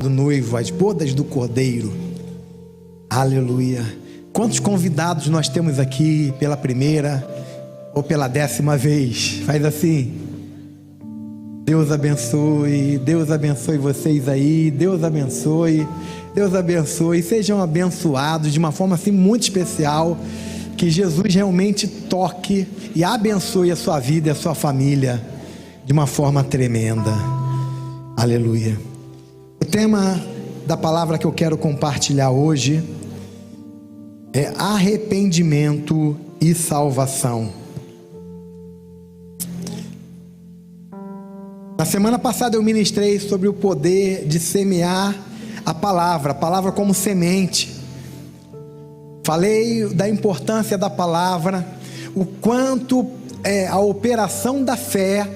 do noivo, as bodas do Cordeiro. Aleluia. Quantos convidados nós temos aqui pela primeira ou pela 10ª vez? Faz assim. Deus abençoe vocês aí. Deus abençoe. Sejam abençoados de uma forma assim muito especial. Que Jesus realmente toque e abençoe a sua vida e a sua família de uma forma tremenda. Aleluia. O tema da palavra que eu quero compartilhar hoje é arrependimento e salvação. Na semana passada eu ministrei sobre o poder de semear a palavra como semente. Falei da importância da palavra, o quanto a operação da fé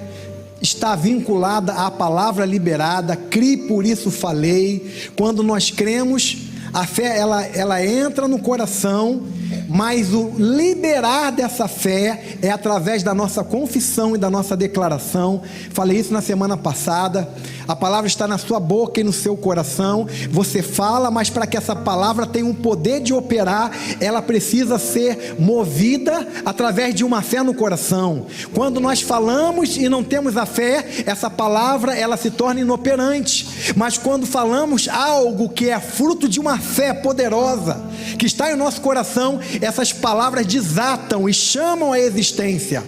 está vinculada à palavra liberada. Criei, por isso falei. Quando nós cremos, a fé ela entra no coração, mas o liberar dessa fé é através da nossa confissão e da nossa declaração. Falei isso na semana passada. A palavra está na sua boca e no seu coração. Você fala, mas para que essa palavra tenha um poder de operar, ela precisa ser movida através de uma fé no coração. Quando nós falamos e não temos a fé, essa palavra ela se torna inoperante. Mas quando falamos algo que é fruto de uma fé poderosa, que está em nosso coração, essas palavras desatam e chamam à existência,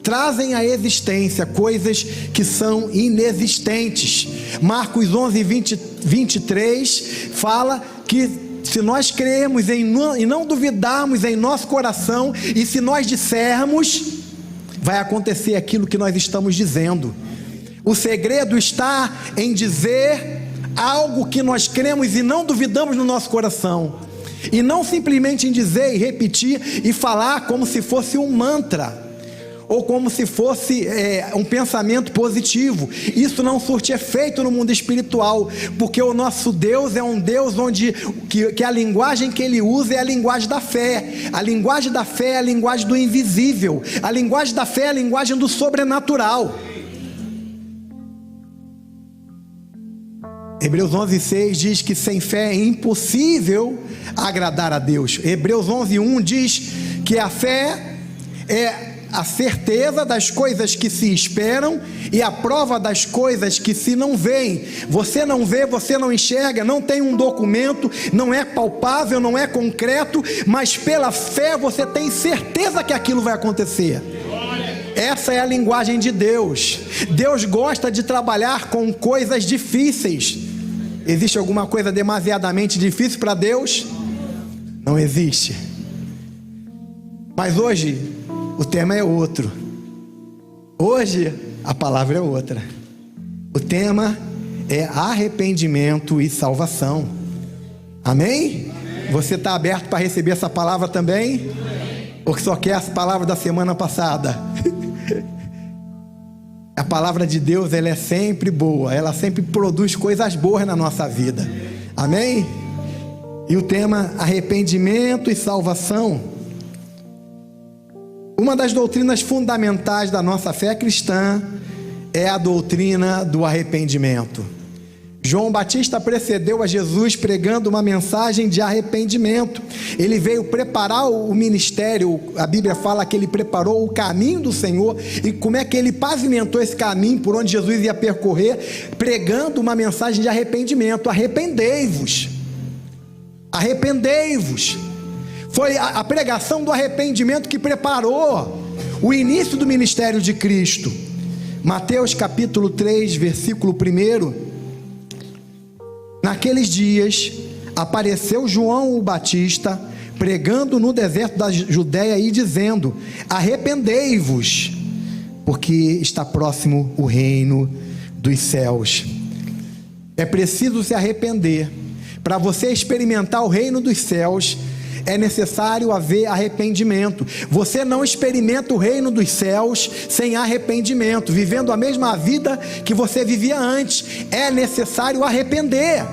trazem à existência coisas que são inexistentes. Marcos 11:23 fala que se nós crermos e não duvidarmos em nosso coração, e se nós dissermos, vai acontecer aquilo que nós estamos dizendo. O segredo está em dizer algo que nós cremos e não duvidamos no nosso coração, e não simplesmente em dizer e repetir e falar como se fosse um mantra, ou como se fosse um pensamento positivo. Isso não surte efeito no mundo espiritual, porque o nosso Deus é um Deus onde que a linguagem que Ele usa é a linguagem da fé. A linguagem da fé é a linguagem do invisível. A linguagem da fé é a linguagem do sobrenatural. Hebreus 11:6 diz que sem fé é impossível agradar a Deus. Hebreus 11:1 diz que a fé é a certeza das coisas que se esperam e a prova das coisas que se não veem. Você não vê, você não enxerga, não tem um documento, não é palpável, não é concreto, mas pela fé você tem certeza que aquilo vai acontecer. Essa é a linguagem de Deus. Deus gosta de trabalhar com coisas difíceis. Existe alguma coisa demasiadamente difícil para Deus? Não existe. Mas hoje o tema é outro. Hoje a palavra é outra. O tema é arrependimento e salvação. Amém? Você está aberto para receber essa palavra também? Ou só quer as palavras da semana passada? A palavra de Deus, ela é sempre boa. Ela sempre produz coisas boas na nossa vida. Amém? E o tema arrependimento e salvação. Uma das doutrinas fundamentais da nossa fé cristã é a doutrina do arrependimento. João Batista precedeu a Jesus pregando uma mensagem de arrependimento. Ele veio preparar o ministério. A Bíblia fala que ele preparou o caminho do Senhor. E como é que ele pavimentou esse caminho por onde Jesus ia percorrer? Pregando uma mensagem de arrependimento. Arrependei-vos. Arrependei-vos. Foi a pregação do arrependimento que preparou o início do ministério de Cristo. Mateus capítulo 3, versículo 1. Naqueles dias apareceu João o Batista pregando no deserto da Judéia e dizendo: arrependei-vos, porque está próximo o reino dos céus. É preciso se arrepender. Para você experimentar o reino dos céus, é necessário haver arrependimento. Você não experimenta o reino dos céus sem arrependimento, vivendo a mesma vida que você vivia antes. É necessário arrepender.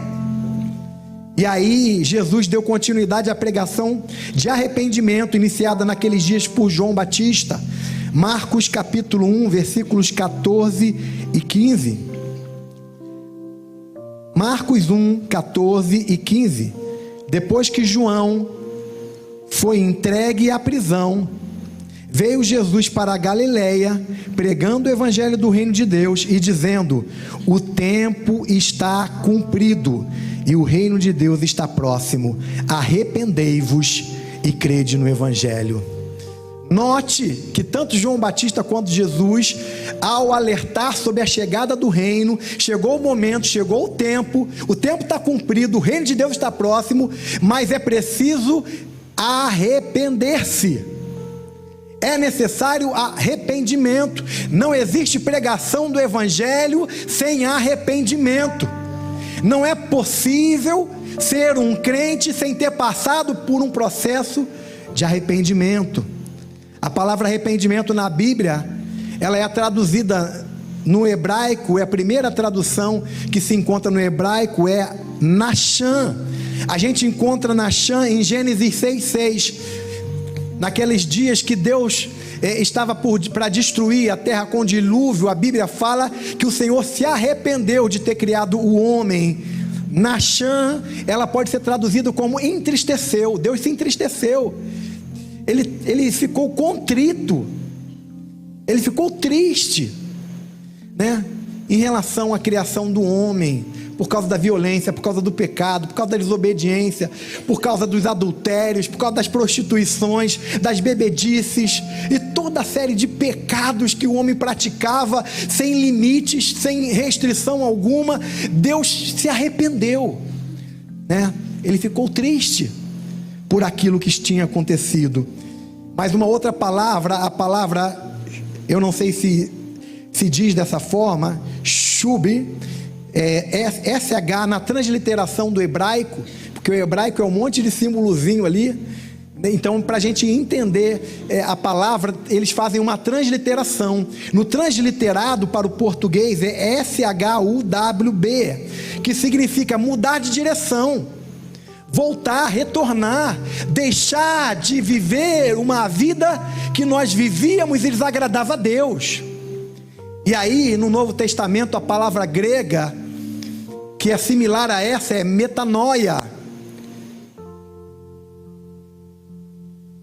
E aí Jesus deu continuidade à pregação de arrependimento iniciada naqueles dias por João Batista. Marcos capítulo 1, versículos 14 e 15. Marcos 1, 14 e 15. Depois que João foi entregue à prisão, veio Jesus para a Galileia, pregando o evangelho do reino de Deus e dizendo: o tempo está cumprido e o reino de Deus está próximo. Arrependei-vos e crede no evangelho. Note que tanto João Batista quanto Jesus, ao alertar sobre a chegada do reino, chegou o momento, chegou o tempo está cumprido, o reino de Deus está próximo, mas é preciso arrepender-se. É necessário arrependimento. Não existe pregação do evangelho sem arrependimento. Não é possível ser um crente sem ter passado por um processo de arrependimento. A palavra arrependimento na Bíblia, ela é traduzida no hebraico, é a primeira tradução que se encontra no hebraico, é Nachan. A gente encontra Nachan em Gênesis 6:6. Naqueles dias que Deus estava para destruir a terra com dilúvio, a Bíblia fala que o Senhor se arrependeu de ter criado o homem. Nachan, ela pode ser traduzida como entristeceu. Deus se entristeceu. Ele ficou contrito, ele ficou triste, né? Em relação à criação do homem, por causa da violência, por causa do pecado, por causa da desobediência, por causa dos adultérios, por causa das prostituições, das bebedices e toda a série de pecados que o homem praticava sem limites, sem restrição alguma. Deus se arrependeu, né? Ele ficou triste por aquilo que tinha acontecido. Mas uma outra palavra, a palavra, eu não sei se diz dessa forma, shub, SH, na transliteração do hebraico, porque o hebraico é um monte de símbolozinho ali. Então, para a gente entender a palavra, eles fazem uma transliteração. No transliterado para o português é SHUWB, que significa mudar de direção, voltar, retornar, deixar de viver uma vida que nós vivíamos e desagradava a Deus. E aí, no Novo Testamento, a palavra grega, que é similar a essa, é metanoia.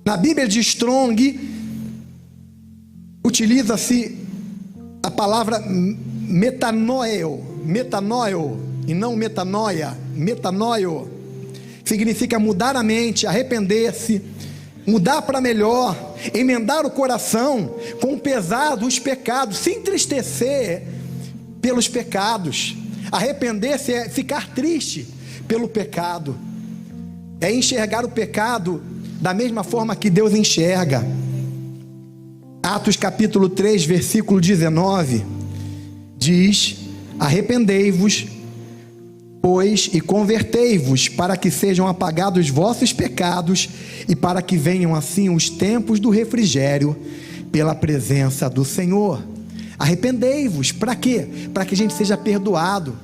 Na Bíblia de Strong, utiliza-se a palavra metanoio, e não metanoia, metanoio. Significa mudar a mente, arrepender-se, mudar para melhor, emendar o coração com o pesar dos pecados, se entristecer pelos pecados. Arrepender-se é ficar triste pelo pecado, é enxergar o pecado da mesma forma que Deus enxerga. Atos capítulo 3, versículo 19, diz: arrependei-vos, pois, e convertei-vos, para que sejam apagados vossos pecados, e para que venham assim os tempos do refrigério, pela presença do Senhor. Arrependei-vos, para quê? Para que a gente seja perdoado,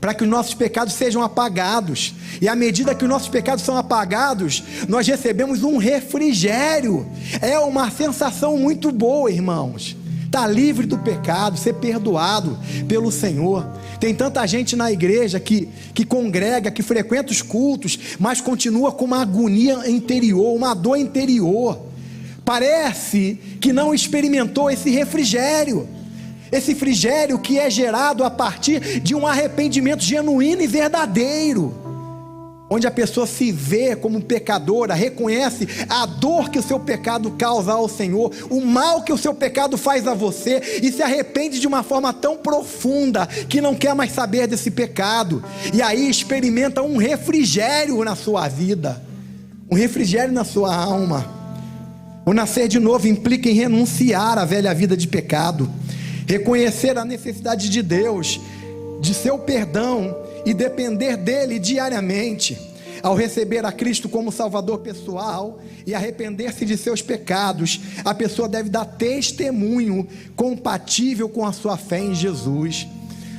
para que os nossos pecados sejam apagados, e à medida que os nossos pecados são apagados, nós recebemos um refrigério. É uma sensação muito boa, irmãos, estar livre do pecado, ser perdoado pelo Senhor. Tem tanta gente na igreja que congrega, que frequenta os cultos, mas continua com uma agonia interior, uma dor interior. Parece que não experimentou esse refrigério que é gerado a partir de um arrependimento genuíno e verdadeiro, onde a pessoa se vê como pecadora, reconhece a dor que o seu pecado causa ao Senhor, o mal que o seu pecado faz a você, e se arrepende de uma forma tão profunda que não quer mais saber desse pecado, e aí experimenta um refrigério na sua vida, um refrigério na sua alma. O nascer de novo implica em renunciar à velha vida de pecado, reconhecer a necessidade de Deus, de seu perdão, e depender dele diariamente. Ao receber a Cristo como Salvador pessoal e arrepender-se de seus pecados, a pessoa deve dar testemunho compatível com a sua fé em Jesus.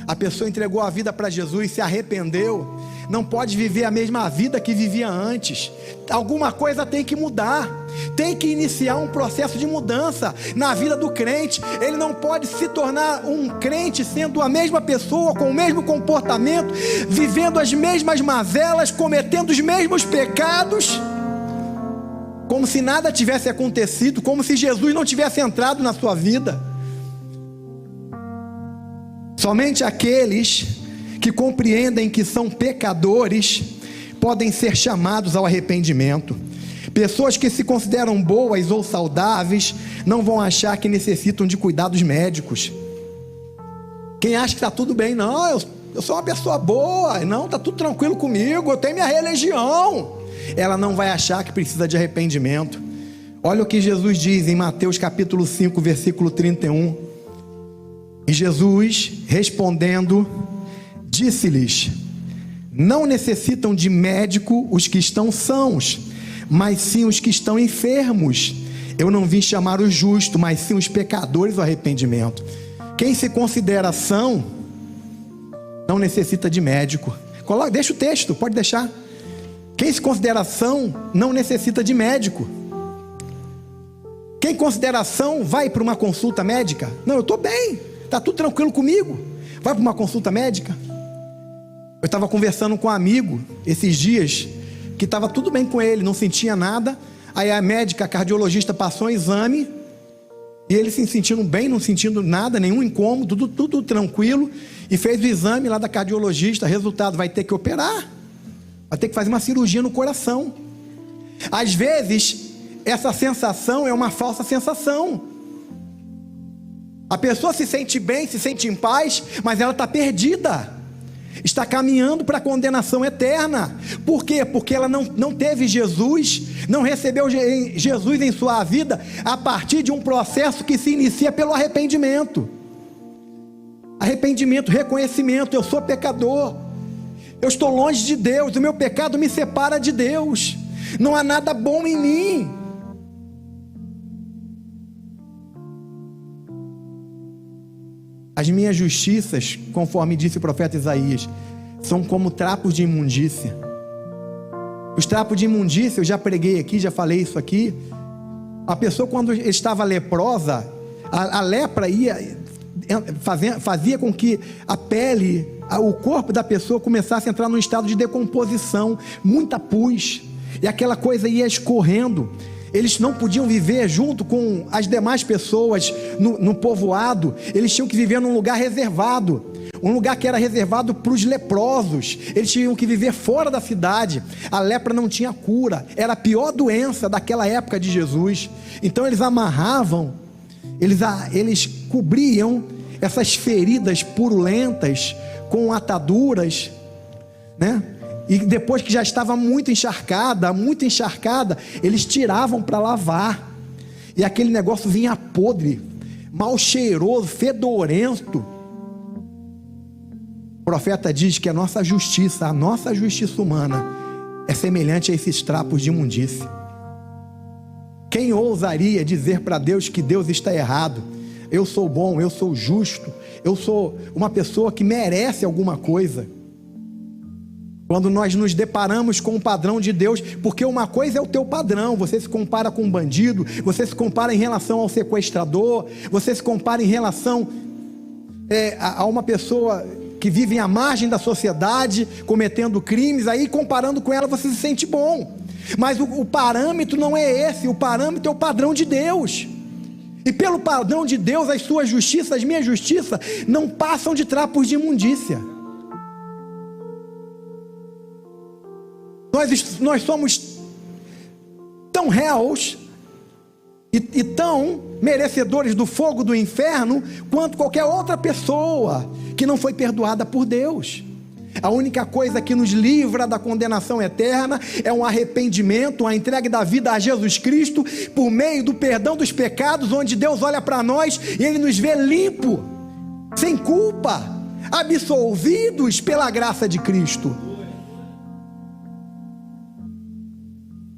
A pessoa entregou a vida para Jesus, se arrependeu, não pode viver a mesma vida que vivia antes. Alguma coisa tem que mudar, tem que iniciar um processo de mudança na vida do crente. Ele não pode se tornar um crente sendo a mesma pessoa, com o mesmo comportamento, vivendo as mesmas mazelas, cometendo os mesmos pecados, como se nada tivesse acontecido, como se Jesus não tivesse entrado na sua vida. Somente aqueles que compreendem que são pecadores podem ser chamados ao arrependimento. Pessoas que se consideram boas ou saudáveis não vão achar que necessitam de cuidados médicos. Quem acha que está tudo bem, não, eu sou uma pessoa boa, não, está tudo tranquilo comigo, eu tenho minha religião, ela não vai achar que precisa de arrependimento. Olha o que Jesus diz em Mateus capítulo 5, versículo 31. E Jesus, respondendo, disse-lhes: não necessitam de médico os que estão sãos, mas sim os que estão enfermos. Eu não vim chamar os justos, mas sim os pecadores ao arrependimento. Quem se considera são não necessita de médico. Deixa o texto, pode deixar. Quem se considera são não necessita de médico. Quem considera são vai para uma consulta médica. Não, eu estou bem, está tudo tranquilo comigo. Vai para uma consulta médica. Eu estava conversando com um amigo esses dias, que estava tudo bem com ele, não sentia nada. Aí a médica, a cardiologista, passou um exame, e ele se sentindo bem, não sentindo nada, nenhum incômodo, tudo tranquilo, e fez o exame lá da cardiologista. Resultado: vai ter que operar, vai ter que fazer uma cirurgia no coração. Às vezes essa sensação é uma falsa sensação. A pessoa se sente bem, se sente em paz, mas ela está perdida, está caminhando para a condenação eterna. Por quê? Porque ela não teve Jesus, não recebeu Jesus em sua vida a partir de um processo que se inicia pelo arrependimento. Arrependimento, reconhecimento: eu sou pecador, eu estou longe de Deus, o meu pecado me separa de Deus, não há nada bom em mim. As minhas justiças, conforme disse o profeta Isaías, são como trapos de imundícia. Os trapos de imundícia, eu já preguei aqui, já falei isso aqui. A pessoa, quando estava leprosa, a lepra fazia com que a pele, o corpo da pessoa começasse a entrar num estado de decomposição, muita pus, e aquela coisa ia escorrendo. Eles não podiam viver junto com as demais pessoas no povoado. Eles tinham que viver num lugar reservado, um lugar que era reservado para os leprosos. Eles tinham que viver fora da cidade. A lepra não tinha cura, era a pior doença daquela época de Jesus. Então eles amarravam, eles cobriam essas feridas purulentas com ataduras, né? E depois que já estava muito encharcada, eles tiravam para lavar, e aquele negócio vinha podre, mal cheiroso, fedorento. O profeta diz que a nossa justiça humana é semelhante a esses trapos de imundícia. Quem ousaria dizer para Deus que Deus está errado? Eu sou bom, eu sou justo, eu sou uma pessoa que merece alguma coisa. Quando nós nos deparamos com o padrão de Deus, porque uma coisa é o teu padrão, você se compara com um bandido, você se compara em relação ao sequestrador, você se compara em relação a uma pessoa que vive à margem da sociedade, cometendo crimes, aí comparando com ela você se sente bom. Mas o parâmetro não é esse, o parâmetro é o padrão de Deus. E pelo padrão de Deus, as suas justiças, as minhas justiças, não passam de trapos de imundícia. Nós somos tão réus e tão merecedores do fogo do inferno quanto qualquer outra pessoa que não foi perdoada por Deus. A única coisa que nos livra da condenação eterna é um arrependimento, a entrega da vida a Jesus Cristo por meio do perdão dos pecados, onde Deus olha para nós e Ele nos vê limpo, sem culpa, absolvidos pela graça de Cristo.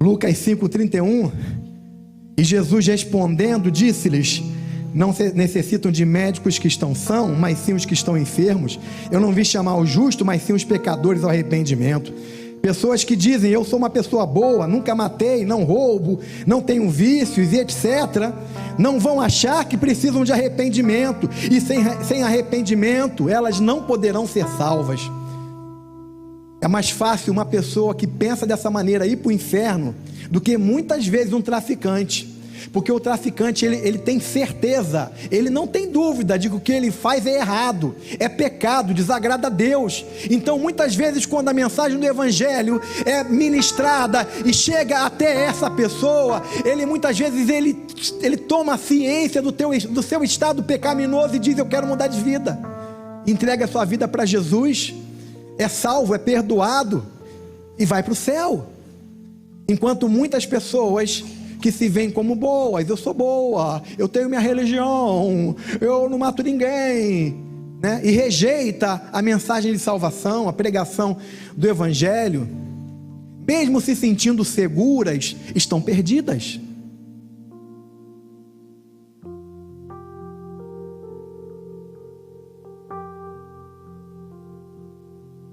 Lucas 5:31, e Jesus respondendo disse-lhes: não necessitam de médicos que estão sãos, mas sim os que estão enfermos. Eu não vim chamar os justos, mas sim os pecadores ao arrependimento. Pessoas que dizem: eu sou uma pessoa boa, nunca matei, não roubo, não tenho vícios e etc., não vão achar que precisam de arrependimento, e sem arrependimento elas não poderão ser salvas. É mais fácil uma pessoa que pensa dessa maneira ir para o inferno do que muitas vezes um traficante, porque o traficante ele tem certeza, ele não tem dúvida de que o que ele faz é errado, é pecado, desagrada a Deus. Então muitas vezes, quando a mensagem do Evangelho é ministrada e chega até essa pessoa, ele muitas vezes ele toma ciência do seu estado pecaminoso e diz: eu quero mudar de vida. Entrega a sua vida para Jesus, é salvo, é perdoado e vai para o céu. Enquanto muitas pessoas que se veem como boas: eu sou boa, eu tenho minha religião, eu não mato ninguém, né? E rejeita a mensagem de salvação, a pregação do Evangelho, mesmo se sentindo seguras, estão perdidas.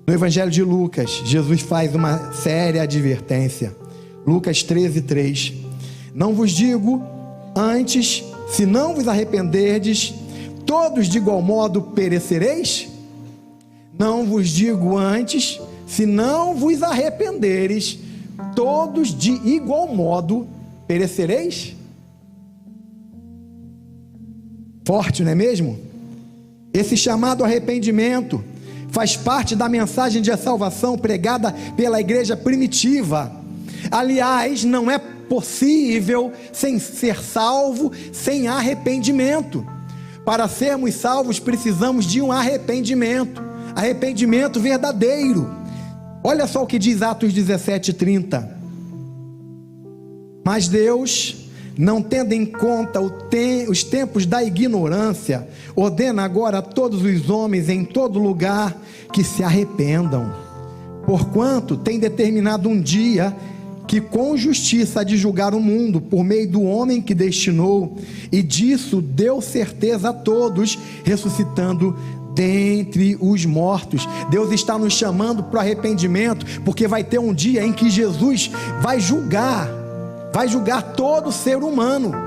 No Evangelho de Lucas, Jesus faz uma séria advertência. Lucas 13:3: não vos digo antes, se não vos arrependerdes, todos de igual modo perecereis? Não vos digo antes, se não vos arrependeres, todos de igual modo perecereis? Forte, não é mesmo? Esse chamado arrependimento faz parte da mensagem de salvação pregada pela igreja primitiva. Aliás, não é possível sem ser salvo sem arrependimento. Para sermos salvos precisamos de um arrependimento verdadeiro. Olha só o que diz Atos 17:30: mas Deus, não tendo em conta os tempos da ignorância, ordena agora a todos os homens em todo lugar que se arrependam, porquanto tem determinado um dia que com justiça há de julgar o mundo, por meio do homem que destinou, e disso deu certeza a todos, ressuscitando dentre os mortos. Deus está nos chamando para o arrependimento, porque vai ter um dia em que Jesus vai julgar todo ser humano.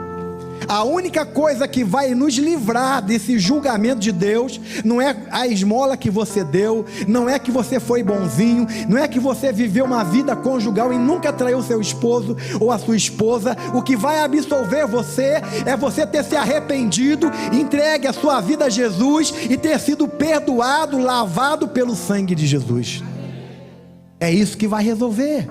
A única coisa que vai nos livrar desse julgamento de Deus não é a esmola que você deu, não é que você foi bonzinho, não é que você viveu uma vida conjugal e nunca traiu seu esposo ou a sua esposa. O que vai absolver você é você ter se arrependido, entregue a sua vida a Jesus e ter sido perdoado, lavado pelo sangue de Jesus. É isso que vai resolver.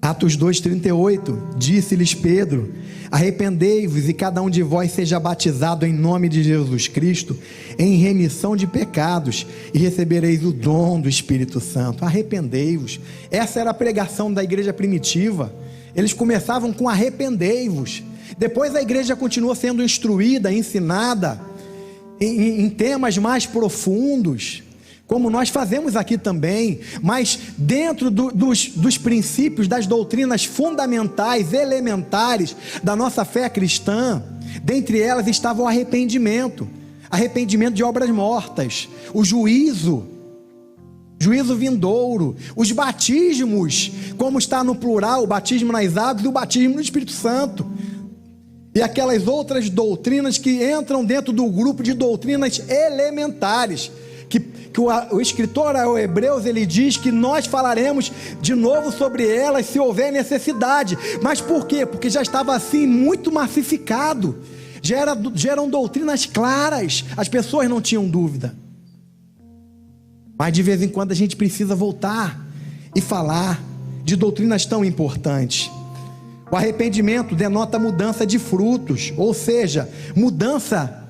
Atos 2:38, disse-lhes Pedro: arrependei-vos e cada um de vós seja batizado em nome de Jesus Cristo, em remissão de pecados, e recebereis o dom do Espírito Santo. Arrependei-vos. Essa era a pregação da igreja primitiva. Eles começavam com arrependei-vos. Depois a igreja continuou sendo instruída, ensinada em temas mais profundos, como nós fazemos aqui também, mas dentro dos princípios, das doutrinas fundamentais, elementares da nossa fé cristã. Dentre elas estava o arrependimento de obras mortas, o juízo vindouro, os batismos, como está no plural, o batismo nas águas e o batismo no Espírito Santo, e aquelas outras doutrinas que entram dentro do grupo de doutrinas elementares, que o escritor aos Hebreus, ele diz que nós falaremos de novo sobre elas se houver necessidade. Mas por quê? Porque já estava assim muito massificado, já eram doutrinas claras, as pessoas não tinham dúvida. Mas de vez em quando a gente precisa voltar e falar de doutrinas tão importantes. O arrependimento denota mudança de frutos, ou seja, mudança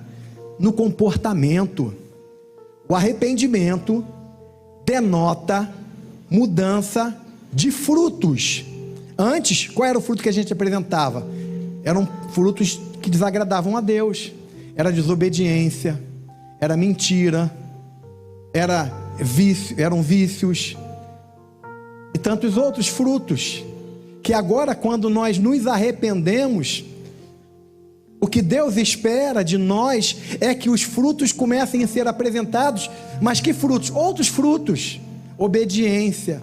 no comportamento. O arrependimento denota mudança de frutos. Antes, qual era o fruto que a gente apresentava? Eram frutos que desagradavam a Deus. Era desobediência, era mentira, eram vícios, e tantos outros frutos, que agora, quando nós nos arrependemos, o que Deus espera de nós é que os frutos comecem a ser apresentados. Mas que frutos? Outros frutos: obediência,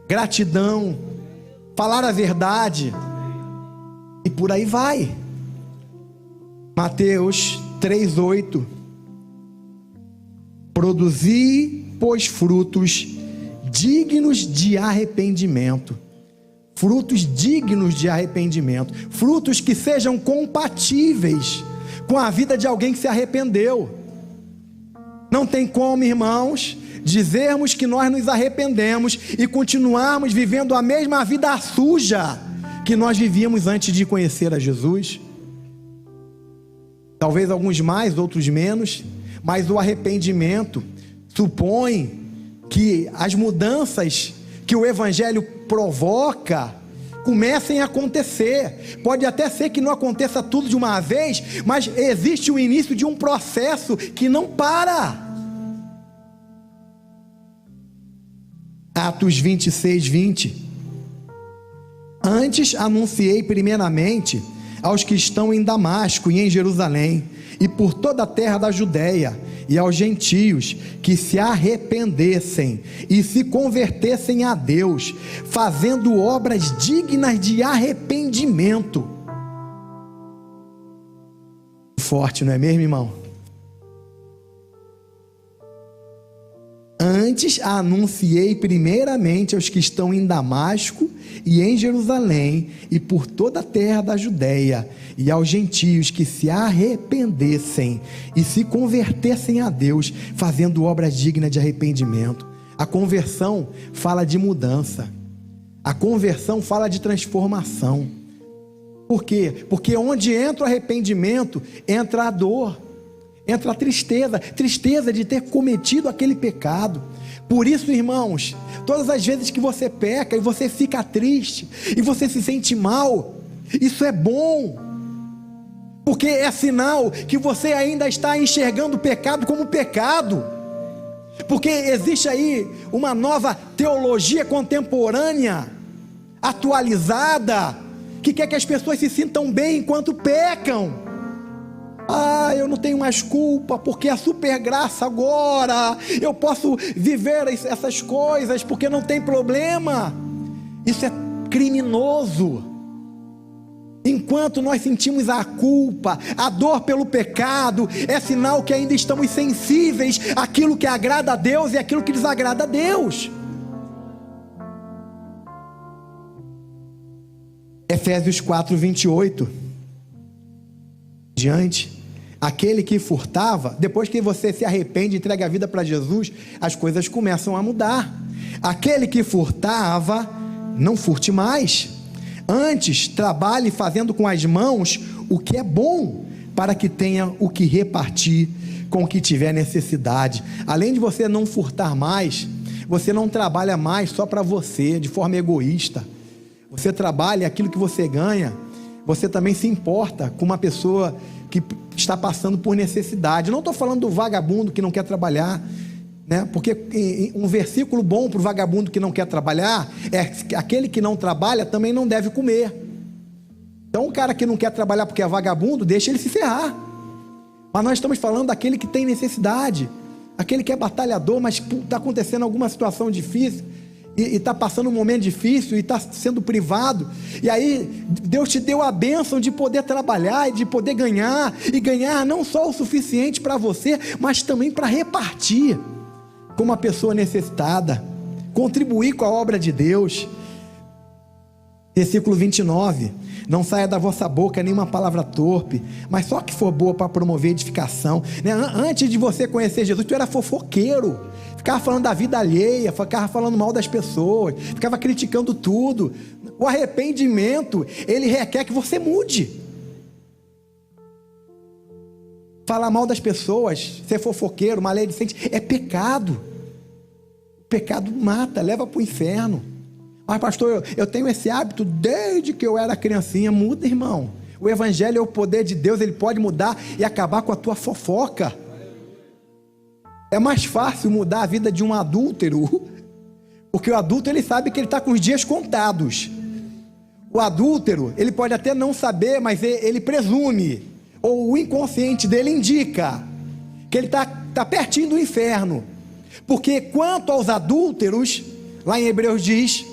gratidão, falar a verdade, e por aí vai. Mateus 3:8: produzi, pois, frutos dignos de arrependimento. Frutos dignos de arrependimento, frutos que sejam compatíveis com a vida de alguém que se arrependeu. Não tem como, irmãos, dizermos que nós nos arrependemos e continuarmos vivendo a mesma vida suja que nós vivíamos antes de conhecer a Jesus. Talvez alguns mais, outros menos, mas o arrependimento supõe que as mudanças que o Evangelho provoca comecem a acontecer. Pode até ser que não aconteça tudo de uma vez, mas existe o início de um processo que não para. Atos 26:20: antes anunciei primeiramente aos que estão em Damasco e em Jerusalém, e por toda a terra da Judéia, e aos gentios, que se arrependessem e se convertessem a Deus, fazendo obras dignas de arrependimento. Forte, não é mesmo, irmão? Antes anunciei primeiramente aos que estão em Damasco e em Jerusalém, e por toda a terra da Judéia, e aos gentios, que se arrependessem e se convertessem a Deus, fazendo obras dignas de arrependimento. A conversão fala de mudança, a conversão fala de transformação. Por quê? Porque onde entra o arrependimento, entra a dor, entra a tristeza de ter cometido aquele pecado. Por isso, irmãos, todas as vezes que você peca e você fica triste e você se sente mal, isso é bom, porque é sinal que você ainda está enxergando o pecado como pecado. Porque existe aí uma nova teologia contemporânea, atualizada, que quer que as pessoas se sintam bem enquanto pecam. Eu não tenho mais culpa, porque é super graça agora, eu posso viver essas coisas, porque não tem problema. Isso é criminoso. Enquanto nós sentimos a culpa, a dor pelo pecado, é sinal que ainda estamos sensíveis àquilo que agrada a Deus e àquilo que desagrada a Deus. Efésios 4:28 diante: aquele que furtava, depois que você se arrepende e entrega a vida para Jesus, as coisas começam a mudar. Aquele que furtava, não furte mais. Antes, trabalhe fazendo com as mãos o que é bom, para que tenha o que repartir com o que tiver necessidade. Além de você não furtar mais, você não trabalha mais só para você, de forma egoísta. Você trabalha aquilo que você ganha, você também se importa com uma pessoa que está passando por necessidade. Não estou falando do vagabundo que não quer trabalhar, né? Porque um versículo bom para o vagabundo que não quer trabalhar é: aquele que não trabalha também não deve comer. Então o cara que não quer trabalhar porque é vagabundo, deixa ele se ferrar. Mas nós estamos falando daquele que tem necessidade, aquele que é batalhador, mas está acontecendo alguma situação difícil, e está passando um momento difícil, e está sendo privado, e aí Deus te deu a bênção de poder trabalhar, e de poder ganhar, e ganhar não só o suficiente para você, mas também para repartir com uma pessoa necessitada, contribuir com a obra de Deus. Versículo 29: não saia da vossa boca nenhuma palavra torpe, mas só que for boa para promover edificação, né? Antes de você conhecer Jesus, tu era fofoqueiro, ficava falando da vida alheia, ficava falando mal das pessoas, ficava criticando tudo. O arrependimento, ele requer que você mude. Falar mal das pessoas, ser fofoqueiro, maledicente, é pecado. O pecado mata, leva para o inferno. Mas pastor, eu tenho esse hábito desde que eu era criancinha. Muda, irmão. O evangelho é o poder de Deus, ele pode mudar e acabar com a tua fofoca. É mais fácil mudar a vida de um adúltero Porque o adúltero, ele sabe que ele está com os dias contados. O adúltero, ele pode até não saber, mas ele presume, ou o inconsciente dele indica que ele está pertinho do inferno. Porque quanto aos adúlteros, lá em Hebreus diz: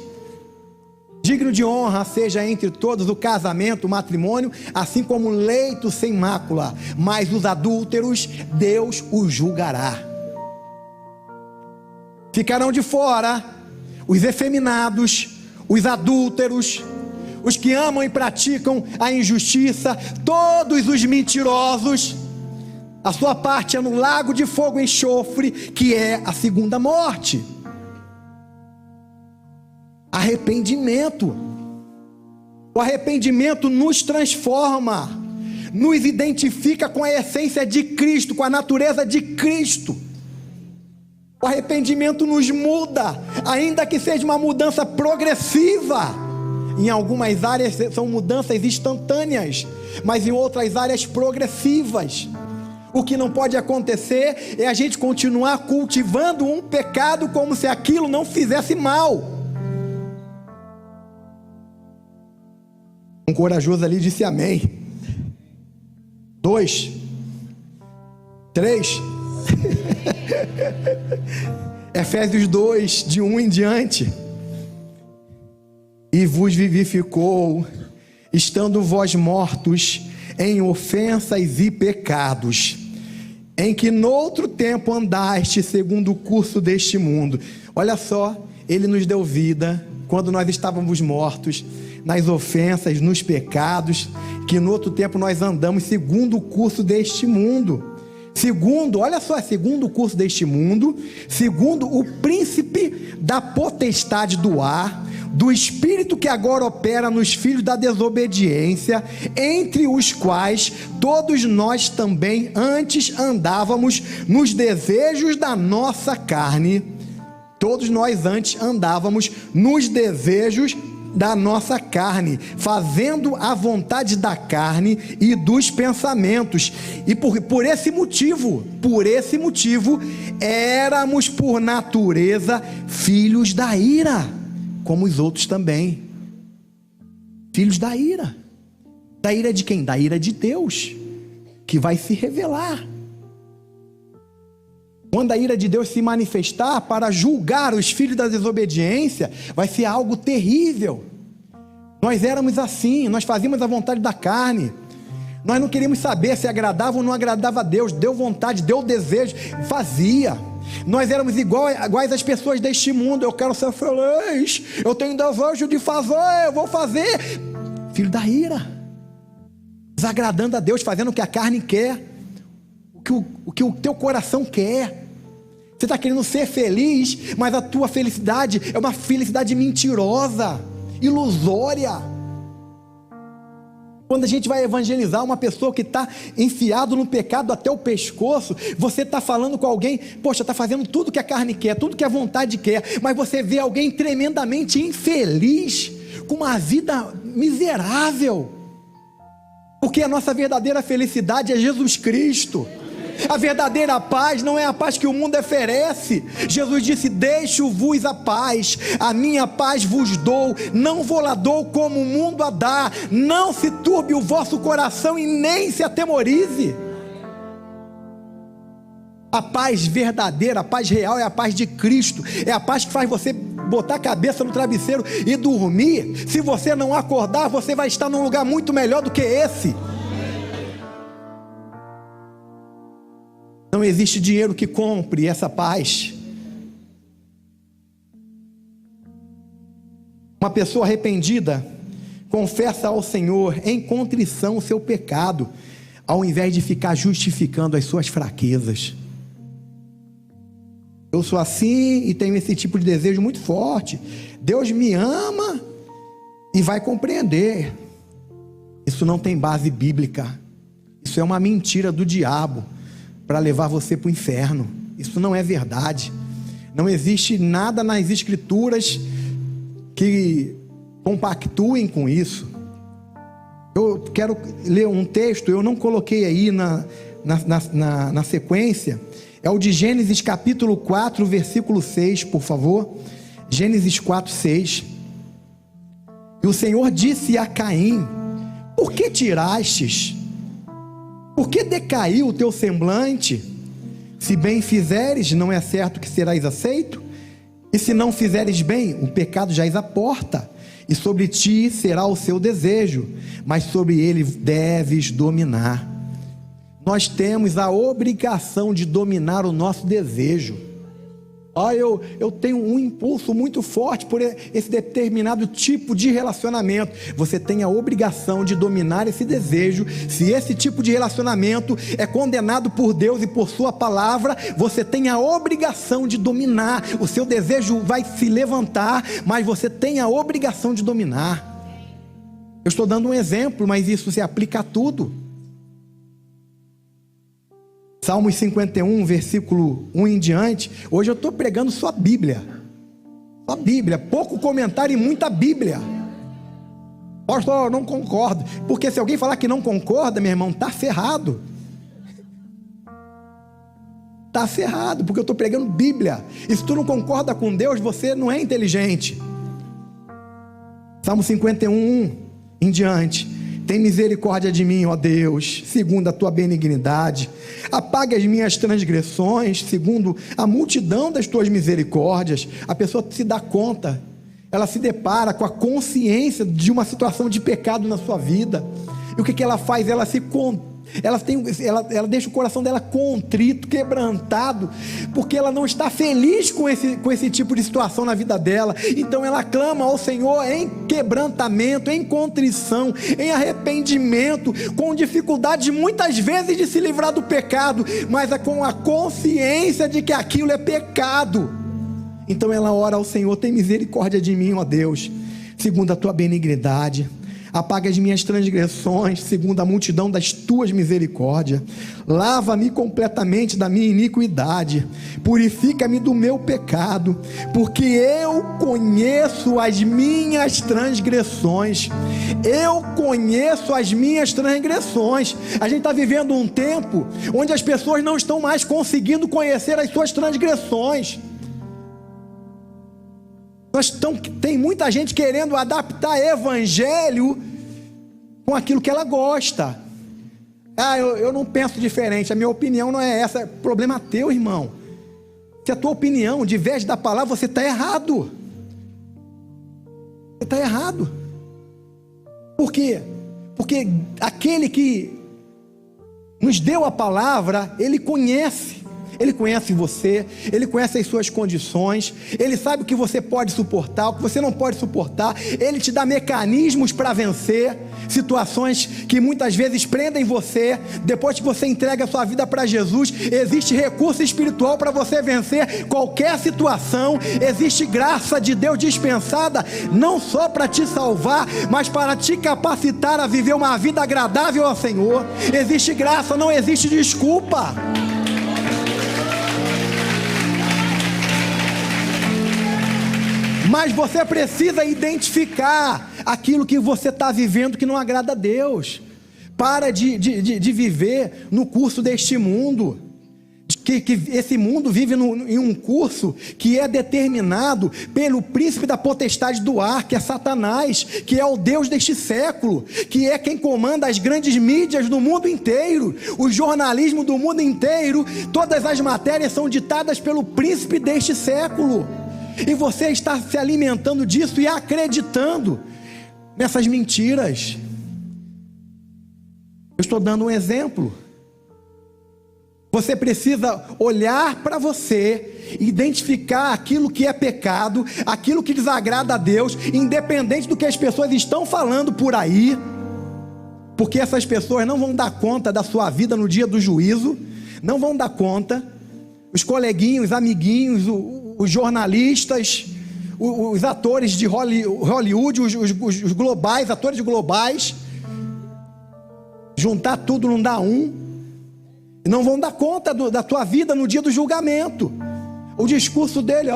digno de honra seja entre todos o casamento, o matrimônio, assim como leito sem mácula, mas os adúlteros Deus os julgará. Ficarão de fora os efeminados, os adúlteros, os que amam e praticam a injustiça, todos os mentirosos. A sua parte é no lago de fogo e enxofre, que é a segunda morte. Arrependimento. O arrependimento nos transforma, nos identifica com a essência de Cristo, com a natureza de Cristo. O arrependimento nos muda, ainda que seja uma mudança progressiva. Em algumas áreas são mudanças instantâneas, mas em outras áreas progressivas. O que não pode acontecer é a gente continuar cultivando um pecado como se aquilo não fizesse mal. Um corajoso ali disse amém. 2, 3. Efésios 2, de 1 em diante. E vos vivificou, estando vós mortos em ofensas e pecados, em que noutro tempo andaste segundo o curso deste mundo. Olha só, ele nos deu vida quando nós estávamos mortos nas ofensas, nos pecados, que no outro tempo nós andamos segundo o curso deste mundo. Segundo, olha só, segundo o curso deste mundo, segundo o príncipe da potestade do ar, do espírito que agora opera nos filhos da desobediência, entre os quais todos nós também antes andávamos nos desejos da nossa carne. Todos nós antes andávamos nos desejos da nossa carne, fazendo a vontade da carne e dos pensamentos, e por esse motivo, éramos por natureza filhos da ira, como os outros também. Filhos da ira. Da ira de quem? Da ira de Deus, que vai se revelar. Quando a ira de Deus se manifestar para julgar os filhos da desobediência, vai ser algo terrível. Nós éramos assim, nós fazíamos a vontade da carne, nós não queríamos saber se agradava ou não agradava a Deus, deu vontade, deu desejo, fazia. Nós éramos iguais às pessoas deste mundo. Eu quero ser feliz, eu tenho desejo de fazer, eu vou fazer. Filho da ira, desagradando a Deus, fazendo o que a carne quer, o que o teu coração quer. Você está querendo ser feliz, mas a tua felicidade é uma felicidade mentirosa, ilusória. Quando a gente vai evangelizar uma pessoa que está enfiado no pecado até o pescoço, você está falando com alguém, poxa, está fazendo tudo que a carne quer, tudo que a vontade quer, mas você vê alguém tremendamente infeliz, com uma vida miserável, porque a nossa verdadeira felicidade é Jesus Cristo. A verdadeira paz não é a paz que o mundo oferece. Jesus disse: deixo-vos a paz, a minha paz vos dou, não vou lá dou como o mundo a dá. Não se turbe o vosso coração e nem se atemorize. A paz verdadeira, a paz real é a paz de Cristo, é a paz que faz você botar a cabeça no travesseiro e dormir. Se você não acordar, você vai estar num lugar muito melhor do que esse. Não existe dinheiro que compre essa paz. Uma pessoa arrependida confessa ao Senhor em contrição o seu pecado, ao invés de ficar justificando as suas fraquezas. Eu sou assim e tenho esse tipo de desejo muito forte. Deus me ama e vai compreender. Isso não tem base bíblica. Isso é uma mentira do diabo para levar você para o inferno. Isso não é verdade. Não existe nada nas Escrituras que compactuem com isso. Eu quero ler um texto, eu não coloquei aí na sequência. É o de Gênesis capítulo 4, versículo 6, por favor. Gênesis 4:6. E o Senhor disse a Caim: por que tirastes? Por que decaiu o teu semblante? Se bem fizeres, não é certo que serás aceito? E se não fizeres bem, o pecado jaz à porta, e sobre ti será o seu desejo, mas sobre ele deves dominar. Nós temos a obrigação de dominar o nosso desejo. Eu tenho um impulso muito forte por esse determinado tipo de relacionamento. Você tem a obrigação de dominar esse desejo. Se esse tipo de relacionamento é condenado por Deus e por sua palavra, você tem a obrigação de dominar. O seu desejo vai se levantar, mas você tem a obrigação de dominar. Eu estou dando um exemplo, mas isso se aplica a tudo. Salmos 51, versículo 1 em diante. Hoje eu estou pregando só Bíblia. Só Bíblia, pouco comentário e muita Bíblia. Pastor, eu não concordo. Porque se alguém falar que não concorda, meu irmão, está ferrado. Está ferrado, porque eu estou pregando Bíblia. E se tu não concorda com Deus, você não é inteligente. Salmo 51, 1 em diante. Tem misericórdia de mim, ó Deus, segundo a tua benignidade. Apaga as minhas transgressões, segundo a multidão das tuas misericórdias. A pessoa se dá conta, ela se depara com a consciência de uma situação de pecado na sua vida. E o que ela faz? Ela deixa o coração dela contrito, quebrantado, porque ela não está feliz com esse tipo de situação na vida dela. Então ela clama ao Senhor em quebrantamento, em contrição, em arrependimento, com dificuldade muitas vezes de se livrar do pecado, mas com a consciência de que aquilo é pecado. Então ela ora ao Senhor: tem misericórdia de mim, ó Deus, segundo a tua benignidade. Apaga as minhas transgressões, segundo a multidão das tuas misericórdias. Lava-me completamente da minha iniquidade, purifica-me do meu pecado, porque eu conheço as minhas transgressões. Eu conheço as minhas transgressões. A gente está vivendo um tempo onde as pessoas não estão mais conseguindo conhecer as suas transgressões. Tem muita gente querendo adaptar evangelho com aquilo que ela gosta. Eu não penso diferente, a minha opinião não é essa. É problema teu, irmão. Se a tua opinião diverge da palavra, você está errado. Você está errado. Por quê? Porque aquele que nos deu a palavra, Ele conhece você, Ele conhece as suas condições, Ele sabe o que você pode suportar, o que você não pode suportar. Ele te dá mecanismos para vencer situações que muitas vezes prendem você. Depois que você entrega a sua vida para Jesus, existe recurso espiritual para você vencer qualquer situação. Existe graça de Deus dispensada, não só para te salvar, mas para te capacitar a viver uma vida agradável ao Senhor. Existe graça, não existe desculpa. Mas você precisa identificar aquilo que você está vivendo que não agrada a Deus. Para de viver no curso deste mundo. Que esse mundo vive em um curso que é determinado pelo príncipe da potestade do ar, que é Satanás, que é o Deus deste século, que é quem comanda as grandes mídias do mundo inteiro, o jornalismo do mundo inteiro. Todas as matérias são ditadas pelo príncipe deste século. E você está se alimentando disso e acreditando nessas mentiras. Eu estou dando um exemplo. Você precisa olhar para você, identificar aquilo que é pecado, aquilo que desagrada a Deus, independente do que as pessoas estão falando por aí, porque essas pessoas não vão dar conta da sua vida no dia do juízo, não vão dar conta. Os coleguinhos, amiguinhos, os jornalistas, os atores de Hollywood, os globais, atores globais, juntar tudo não dá um, e não vão dar conta da tua vida no dia do julgamento. O discurso dele: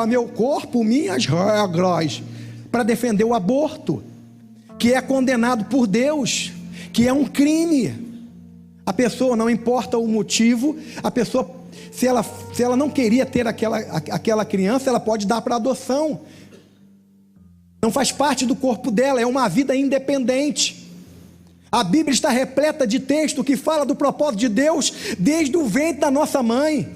meu corpo, minhas regras, para defender o aborto, que é condenado por Deus, que é um crime. A pessoa, não importa o motivo, a pessoa, se ela não queria ter aquela criança, ela pode dar para adoção. Não faz parte do corpo dela, é uma vida independente. A Bíblia está repleta de texto que fala do propósito de Deus desde o ventre da nossa mãe.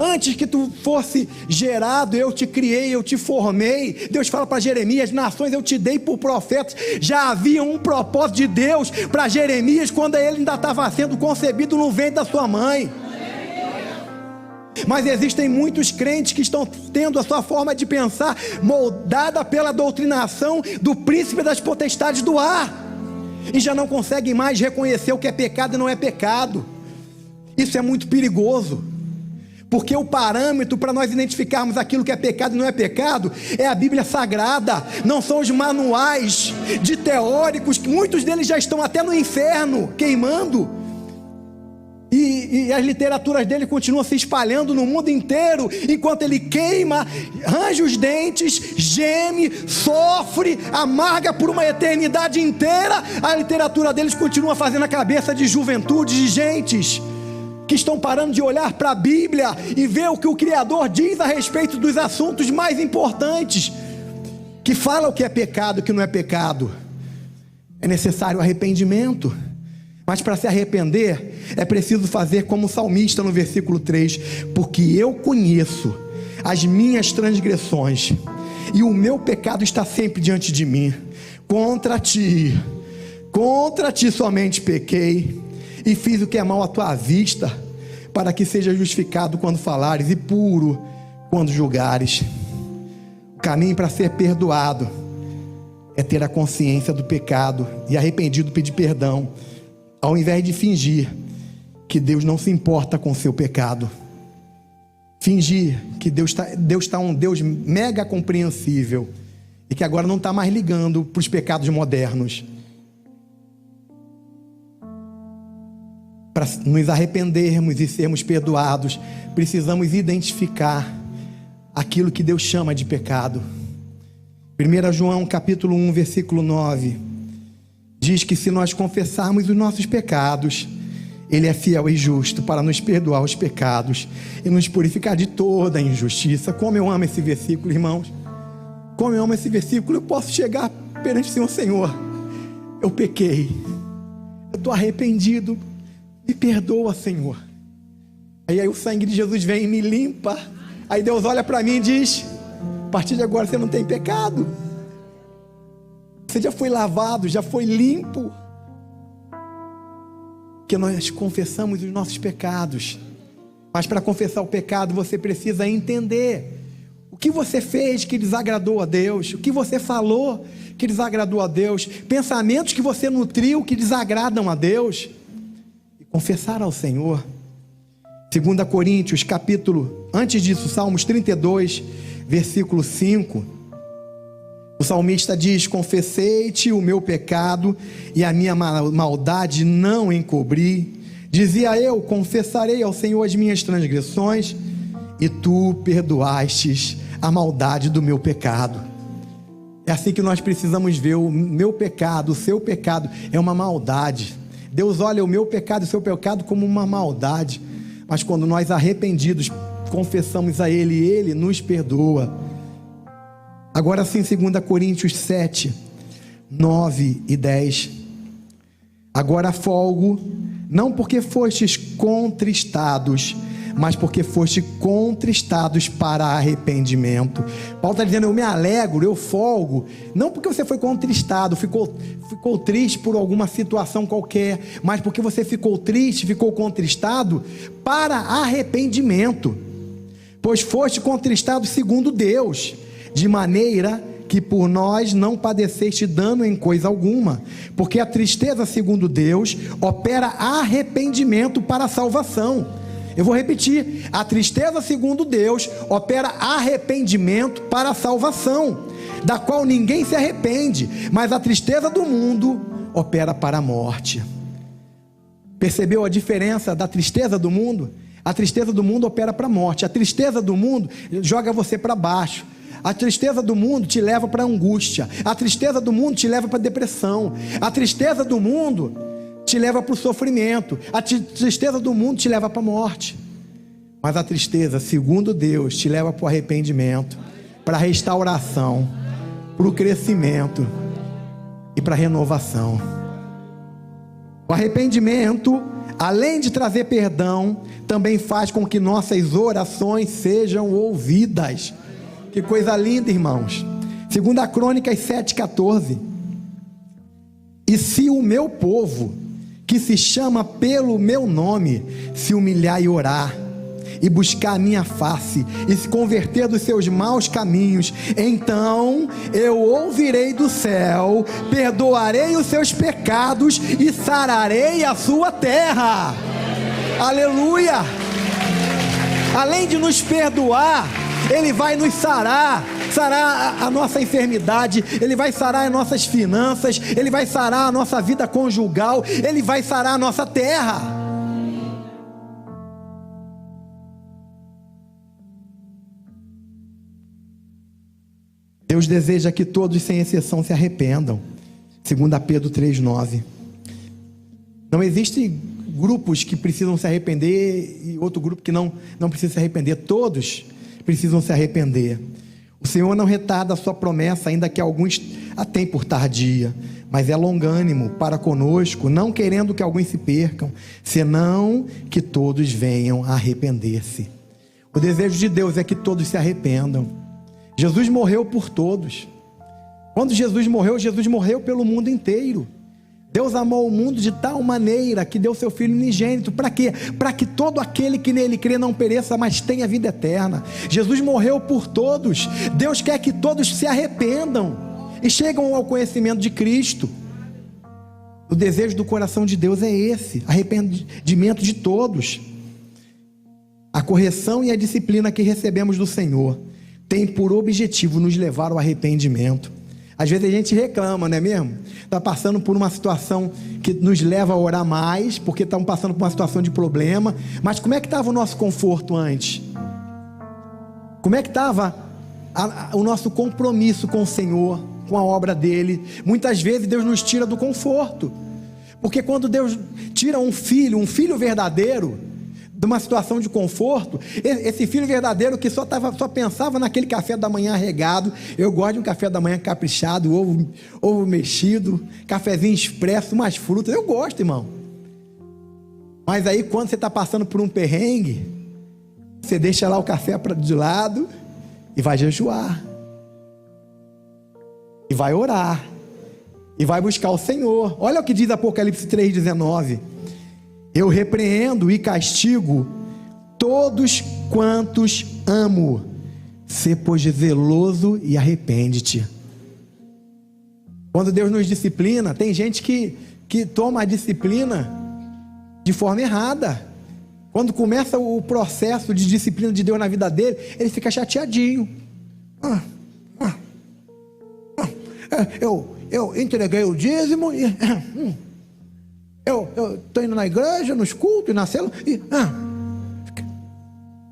Antes que tu fosse gerado, eu te criei, eu te formei. Deus fala para Jeremias: nações eu te dei por profetas. Já havia um propósito de Deus para Jeremias quando ele ainda estava sendo concebido no ventre da sua mãe. Mas existem muitos crentes que estão tendo a sua forma de pensar moldada pela doutrinação do príncipe das potestades do ar, e já não conseguem mais reconhecer o que é pecado e não é pecado. Isso é muito perigoso, porque o parâmetro para nós identificarmos aquilo que é pecado e não é pecado é a Bíblia Sagrada, não são os manuais de teóricos, que muitos deles já estão até no inferno queimando, e as literaturas dele continuam se espalhando no mundo inteiro, enquanto ele queima, range os dentes, geme, sofre, amarga por uma eternidade inteira. A literatura deles continua fazendo a cabeça de juventude, de gentes que estão parando de olhar para a Bíblia e ver o que o Criador diz a respeito dos assuntos mais importantes, que fala o que é pecado e o que não é pecado. É necessário arrependimento, mas para se arrepender é preciso fazer como o salmista no versículo 3: porque eu conheço as minhas transgressões e o meu pecado está sempre diante de mim. Contra ti somente pequei e fiz o que é mal à tua vista, para que seja justificado quando falares e puro quando julgares. O caminho para ser perdoado é ter a consciência do pecado e, arrependido, pedir perdão, ao invés de fingir que Deus não se importa com o seu pecado. Fingir que Deus está um Deus mega compreensível e que agora não está mais ligando para os pecados modernos. Para nos arrependermos e sermos perdoados, precisamos identificar aquilo que Deus chama de pecado. 1 João capítulo 1, versículo 9, diz que se nós confessarmos os nossos pecados, Ele é fiel e justo para nos perdoar os pecados e nos purificar de toda a injustiça. Como eu amo esse versículo, irmãos. Como eu amo esse versículo. Eu posso chegar perante o Senhor: Senhor, eu pequei, eu estou arrependido, me perdoa, Senhor. Aí o sangue de Jesus vem e me limpa. Aí Deus olha para mim e diz: a partir de agora você não tem pecado, você já foi lavado, já foi limpo. Porque nós confessamos os nossos pecados. Mas para confessar o pecado, você precisa entender o que você fez que desagradou a Deus, o que você falou que desagradou a Deus, pensamentos que você nutriu que desagradam a Deus, e confessar ao Senhor. 2 Coríntios capítulo, antes disso, Salmos 32, versículo 5, o salmista diz: confessei-te o meu pecado e a minha maldade não encobri. Dizia eu: confessarei ao Senhor as minhas transgressões, e tu perdoastes a maldade do meu pecado. É assim que nós precisamos ver o meu pecado, o seu pecado é uma maldade. Deus olha o meu pecado e o seu pecado como uma maldade, mas quando nós arrependidos confessamos a Ele, Ele nos perdoa. Agora sim, 2 Coríntios 7, 9 e 10. Agora folgo, não porque fostes contristados, mas porque fostes contristados para arrependimento. Paulo está dizendo: eu me alegro, eu folgo, não porque você foi contristado, ficou triste por alguma situação qualquer, mas porque você ficou triste, ficou contristado para arrependimento. Pois foste contristado segundo Deus, de maneira que por nós não padeceste dano em coisa alguma, porque a tristeza segundo Deus opera arrependimento para a salvação. Eu vou repetir: a tristeza segundo Deus opera arrependimento para a salvação, da qual ninguém se arrepende, mas a tristeza do mundo opera para a morte. Percebeu a diferença da tristeza do mundo? A tristeza do mundo opera para a morte. A tristeza do mundo joga você para baixo. A tristeza do mundo te leva para a angústia. A tristeza do mundo te leva para a depressão. A tristeza do mundo te leva para o sofrimento. A tristeza do mundo te leva para a morte. Mas a tristeza, segundo Deus, te leva para o arrependimento, para a restauração, para o crescimento e para a renovação. O arrependimento, além de trazer perdão, também faz com que nossas orações sejam ouvidas. Que coisa linda, irmãos. 2 Crônicas 7,14. E se o meu povo, que se chama pelo meu nome, se humilhar e orar, e buscar a minha face, e se converter dos seus maus caminhos, então eu ouvirei do céu, perdoarei os seus pecados e sararei a sua terra. Aleluia! Além de nos perdoar, Ele vai nos sarar a nossa enfermidade, Ele vai sarar as nossas finanças, Ele vai sarar a nossa vida conjugal, Ele vai sarar a nossa terra. Deus deseja que todos, sem exceção, se arrependam. 2 Pedro 3,9. Não existem grupos que precisam se arrepender e outro grupo que não precisa se arrepender. Todos precisam se arrepender. O Senhor não retarda a sua promessa, ainda que alguns a tenham por tardia, mas é longânimo para conosco, não querendo que alguns se percam, senão que todos venham a arrepender-se. O desejo de Deus é que todos se arrependam. Jesus morreu por todos. Quando Jesus morreu pelo mundo inteiro. Deus amou o mundo de tal maneira que deu seu Filho unigênito. Para quê? Para que todo aquele que nele crê não pereça, mas tenha vida eterna. Jesus morreu por todos. Deus quer que todos se arrependam e cheguem ao conhecimento de Cristo. O desejo do coração de Deus é esse: arrependimento de todos. A correção e a disciplina que recebemos do Senhor tem por objetivo nos levar ao arrependimento. Às vezes a gente reclama, não é mesmo? Está passando por uma situação que nos leva a orar mais, porque estamos passando por uma situação de problema. Mas como é que estava o nosso conforto antes? Como é que estava o nosso compromisso com o Senhor, com a obra dele? Muitas vezes Deus nos tira do conforto, porque quando Deus tira um filho verdadeiro, de uma situação de conforto, esse filho verdadeiro que só pensava naquele café da manhã regado. Eu gosto de um café da manhã caprichado, ovo mexido, cafezinho expresso, umas frutas, eu gosto, irmão. Mas aí quando você está passando por um perrengue, você deixa lá o café de lado e vai jejuar, e vai orar, e vai buscar o Senhor. Olha o que diz Apocalipse 3,19. Eu repreendo e castigo todos quantos amo. Sê, pois, zeloso e arrepende-te. Quando Deus nos disciplina, tem gente que toma a disciplina de forma errada. Quando começa o processo de disciplina de Deus na vida dele, ele fica chateadinho. Eu entreguei o dízimo e... Eu estou indo na igreja, nos cultos e na célula e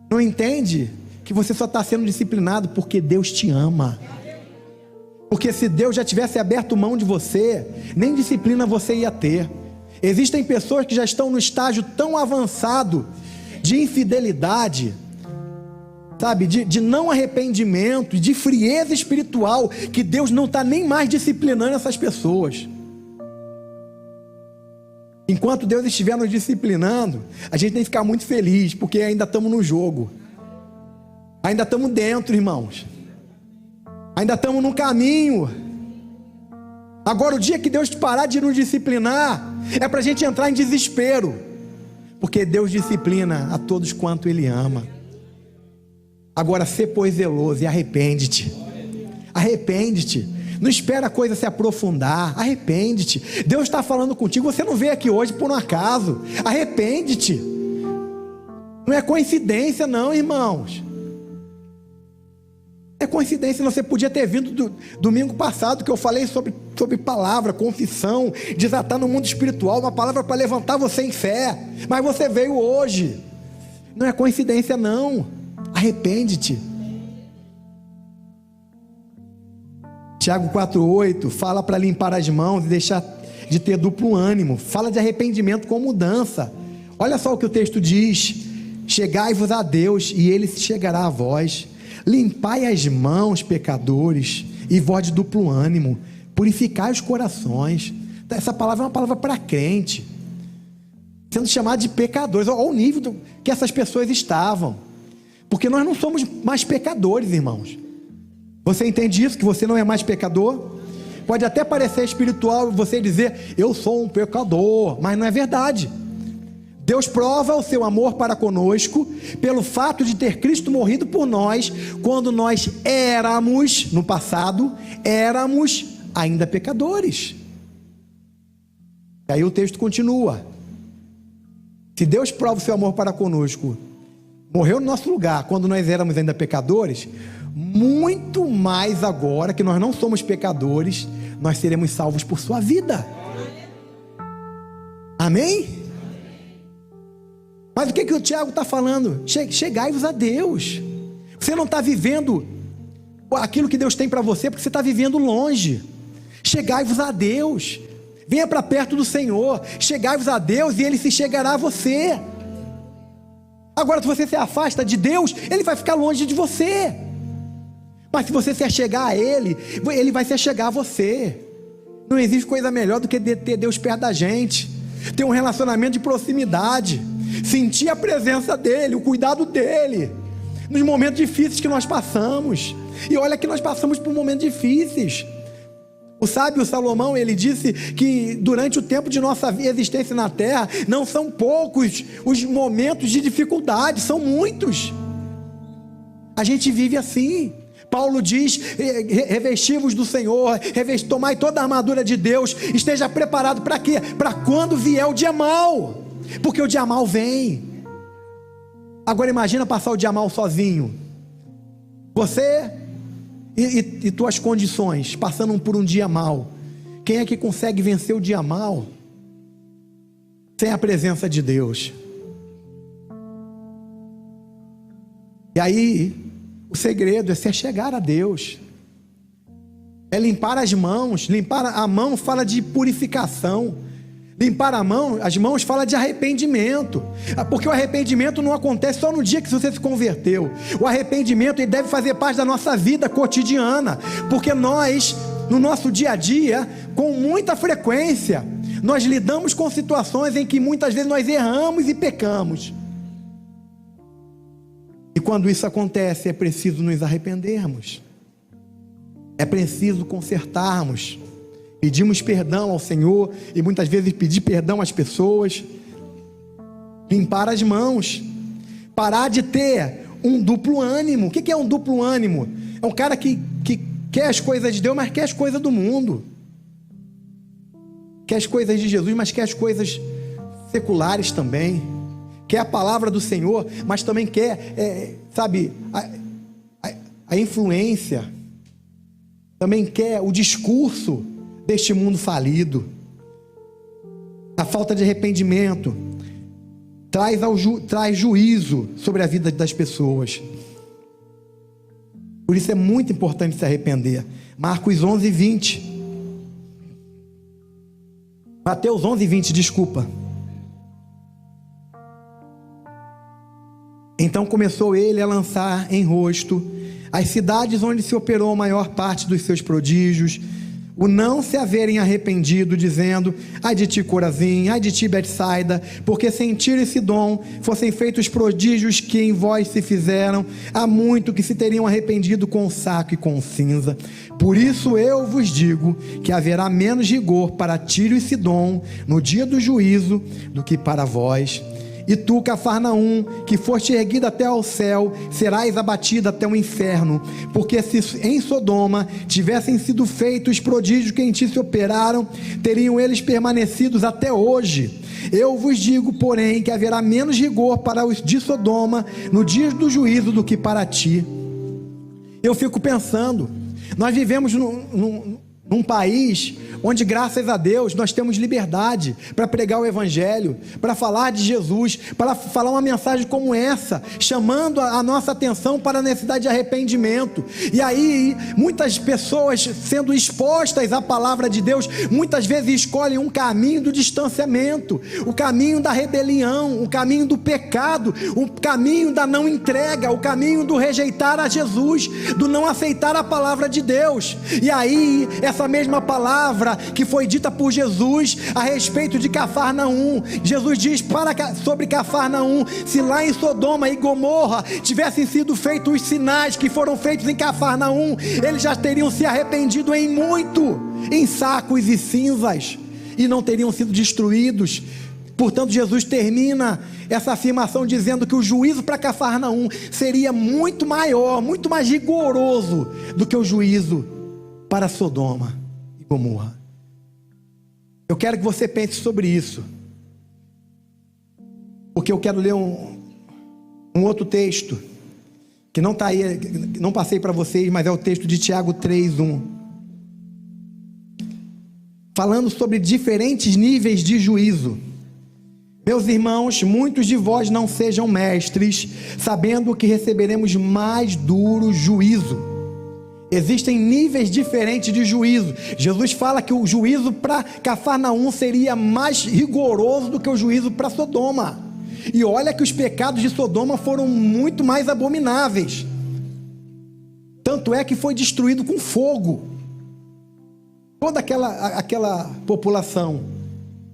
não entende que você só está sendo disciplinado porque Deus te ama. Porque se Deus já tivesse aberto mão de você, nem disciplina você ia ter. Existem pessoas que já estão no estágio tão avançado de infidelidade, sabe, de não arrependimento, de frieza espiritual, que Deus não está nem mais disciplinando essas pessoas. Enquanto Deus estiver nos disciplinando, a gente tem que ficar muito feliz, porque ainda estamos no jogo, ainda estamos dentro, irmãos, ainda estamos no caminho. Agora, o dia que Deus parar de nos disciplinar, é para a gente entrar em desespero, porque Deus disciplina a todos quanto Ele ama. Agora, sê, pois, zeloso e arrepende-te. Não espera a coisa se aprofundar. Arrepende-te. Deus está falando contigo. Você não veio aqui hoje por um acaso. Arrepende-te. Não é coincidência não, irmãos. É coincidência. Você podia ter vindo domingo passado, que eu falei sobre palavra, confissão, desatar no mundo espiritual, uma palavra para levantar você em fé. Mas você veio hoje. Não é coincidência não. Arrepende-te. Tiago 4,8 fala para limpar as mãos e deixar de ter duplo ânimo, fala de arrependimento com mudança. Olha só o que o texto diz: chegai-vos a Deus e Ele se chegará a vós. Limpai as mãos, pecadores, e vós de duplo ânimo, purificai os corações. Essa palavra é uma palavra para crente, sendo chamado de pecadores. Olha o nível que essas pessoas estavam, porque nós não somos mais pecadores, irmãos. Você entende isso? Que você não é mais pecador? Pode até parecer espiritual você dizer, eu sou um pecador, mas não é verdade. Deus prova o seu amor para conosco pelo fato de ter Cristo morrido por nós quando nós éramos, no passado, éramos ainda pecadores. E aí o texto continua: se Deus prova o seu amor para conosco, morreu no nosso lugar quando nós éramos ainda pecadores, muito mais agora que nós não somos pecadores, nós seremos salvos por sua vida. Amém? Mas o que o Tiago está falando? Chegai-vos a Deus. Você não está vivendo aquilo que Deus tem para você porque você está vivendo longe. Chegai-vos a Deus. Venha para perto do Senhor. Chegai-vos a Deus e Ele se chegará a você. Agora, se você se afasta de Deus, Ele vai ficar longe de você. Mas se você se achegar a Ele, Ele vai se achegar a você. Não existe coisa melhor do que ter Deus perto da gente, ter um relacionamento de proximidade, sentir a presença dEle, o cuidado dEle, nos momentos difíceis que nós passamos. E olha que nós passamos por momentos difíceis. O sábio Salomão, ele disse que durante o tempo de nossa existência na terra, não são poucos os momentos de dificuldade, são muitos. A gente vive assim. Paulo diz, revesti-vos do Senhor, tomai toda a armadura de Deus, esteja preparado para quê? Para quando vier o dia mau, porque o dia mau vem. Agora imagina passar o dia mau sozinho, você e tuas condições, passando por um dia mau. Quem é que consegue vencer o dia mau sem a presença de Deus? E aí o segredo é se chegar a Deus, é limpar as mãos. Limpar a mão fala de purificação. Limpar as mãos fala de arrependimento, porque o arrependimento não acontece só no dia que você se converteu. O arrependimento, ele deve fazer parte da nossa vida cotidiana, porque nós, no nosso dia a dia, com muita frequência, nós lidamos com situações em que muitas vezes nós erramos e pecamos. E quando isso acontece, é preciso nos arrependermos, é preciso consertarmos, pedimos perdão ao Senhor, e muitas vezes pedir perdão às pessoas, limpar as mãos, parar de ter um duplo ânimo. O que é um duplo ânimo? É um cara que quer as coisas de Deus, mas quer as coisas do mundo, quer as coisas de Jesus, mas quer as coisas seculares também, quer a palavra do Senhor, mas também quer, a influência, também quer o discurso deste mundo falido. A falta de arrependimento traz juízo sobre a vida das pessoas. Por isso é muito importante se arrepender. Marcos 11:20. Mateus 11:20, desculpa. Então começou ele a lançar em rosto as cidades onde se operou a maior parte dos seus prodígios, o não se haverem arrependido, dizendo: ai de ti, Corazim, ai de ti, Betsaida, porque se em Tiro e Sidom fossem feitos prodígios que em vós se fizeram, há muito que se teriam arrependido com o saco e com o cinza. Por isso eu vos digo que haverá menos rigor para Tiro e Sidom no dia do juízo do que para vós. E tu, Cafarnaum, que foste erguida até ao céu, serás abatida até o inferno, porque se em Sodoma tivessem sido feitos os prodígios que em ti se operaram, teriam eles permanecidos até hoje. Eu vos digo, porém, que haverá menos rigor para os de Sodoma no dia do juízo do que para ti. Eu fico pensando, nós vivemos num país onde, graças a Deus, nós temos liberdade para pregar o Evangelho, para falar de Jesus, para falar uma mensagem como essa, chamando a nossa atenção para a necessidade de arrependimento. E aí, muitas pessoas sendo expostas à palavra de Deus, muitas vezes escolhem um caminho do distanciamento, o caminho da rebelião, o caminho do pecado, o caminho da não entrega, o caminho do rejeitar a Jesus, do não aceitar a palavra de Deus. E aí, essa mesma palavra que foi dita por Jesus a respeito de Cafarnaum, Jesus diz sobre Cafarnaum: se lá em Sodoma e Gomorra tivessem sido feitos os sinais que foram feitos em Cafarnaum, eles já teriam se arrependido em muito, em sacos e cinzas, e não teriam sido destruídos. Portanto, Jesus termina essa afirmação dizendo que o juízo para Cafarnaum seria muito maior, muito mais rigoroso do que o juízo para Sodoma e Gomorra. Eu quero que você pense sobre isso, porque eu quero ler um outro texto que não está aí, não passei para vocês, mas é o texto de Tiago 3:1, falando sobre diferentes níveis de juízo. Meus irmãos, muitos de vós não sejam mestres, sabendo que receberemos mais duro juízo. Existem níveis diferentes de juízo. Jesus fala que o juízo para Cafarnaum seria mais rigoroso do que o juízo para Sodoma. E olha que os pecados de Sodoma foram muito mais abomináveis. Tanto é que foi destruído com fogo toda aquela população.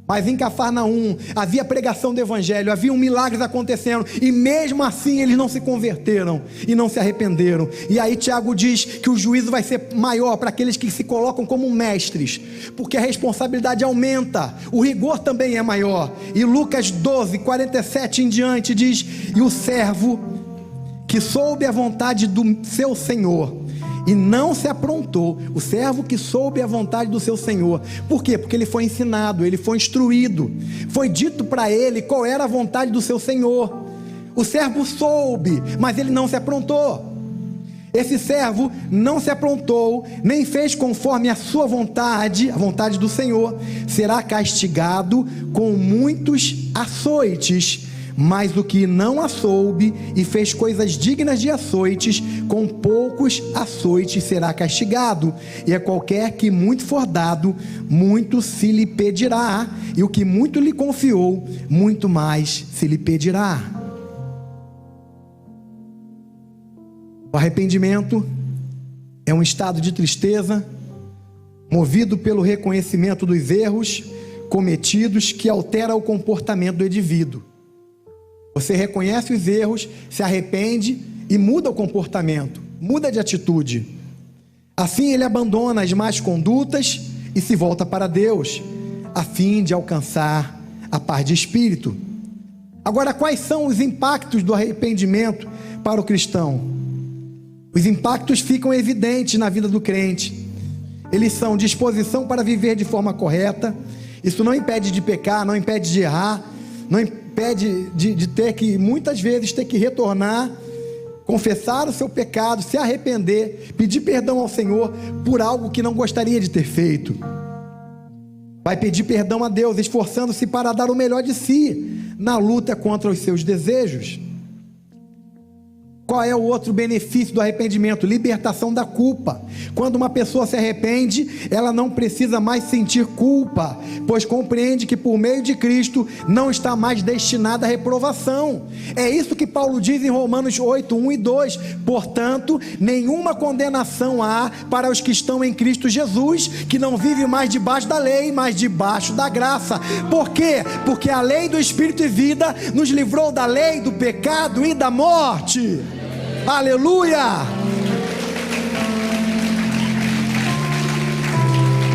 Mas em Cafarnaum havia pregação do Evangelho, haviam milagres acontecendo, e mesmo assim eles não se converteram e não se arrependeram. E aí Tiago diz que o juízo vai ser maior para aqueles que se colocam como mestres, porque a responsabilidade aumenta, o rigor também é maior. E Lucas 12:47 em diante diz: e o servo que soube a vontade do seu senhor e não se aprontou, o servo que soube a vontade do seu senhor. Por quê? Porque ele foi ensinado, ele foi instruído, foi dito para ele qual era a vontade do seu senhor. O servo soube, mas ele não se aprontou. Esse servo não se aprontou, nem fez conforme a sua vontade, a vontade do Senhor, será castigado com muitos açoites. Mas o que não a soube e fez coisas dignas de açoites, com poucos açoites será castigado. E a qualquer que muito for dado, muito se lhe pedirá, e o que muito lhe confiou, muito mais se lhe pedirá. O arrependimento é um estado de tristeza, movido pelo reconhecimento dos erros cometidos, que altera o comportamento do indivíduo. Você reconhece os erros, se arrepende e muda o comportamento, muda de atitude. Assim ele abandona as más condutas e se volta para Deus, a fim de alcançar a paz de espírito. Agora, quais são os impactos do arrependimento para o cristão? Os impactos ficam evidentes na vida do crente. Eles são disposição para viver de forma correta. Isso não impede de pecar, não impede de errar, não impede de ter que, muitas vezes, ter que retornar, confessar o seu pecado, se arrepender, pedir perdão ao Senhor por algo que não gostaria de ter feito. Vai pedir perdão a Deus, esforçando-se para dar o melhor de si na luta contra os seus desejos. Qual é o outro benefício do arrependimento? Libertação da culpa. Quando uma pessoa se arrepende, ela não precisa mais sentir culpa, pois compreende que por meio de Cristo não está mais destinada à reprovação. É isso que Paulo diz em Romanos 8:1 e 2. Portanto, nenhuma condenação há para os que estão em Cristo Jesus, que não vivem mais debaixo da lei, mas debaixo da graça. Por quê? Porque a lei do Espírito e vida nos livrou da lei, do pecado e da morte. Aleluia!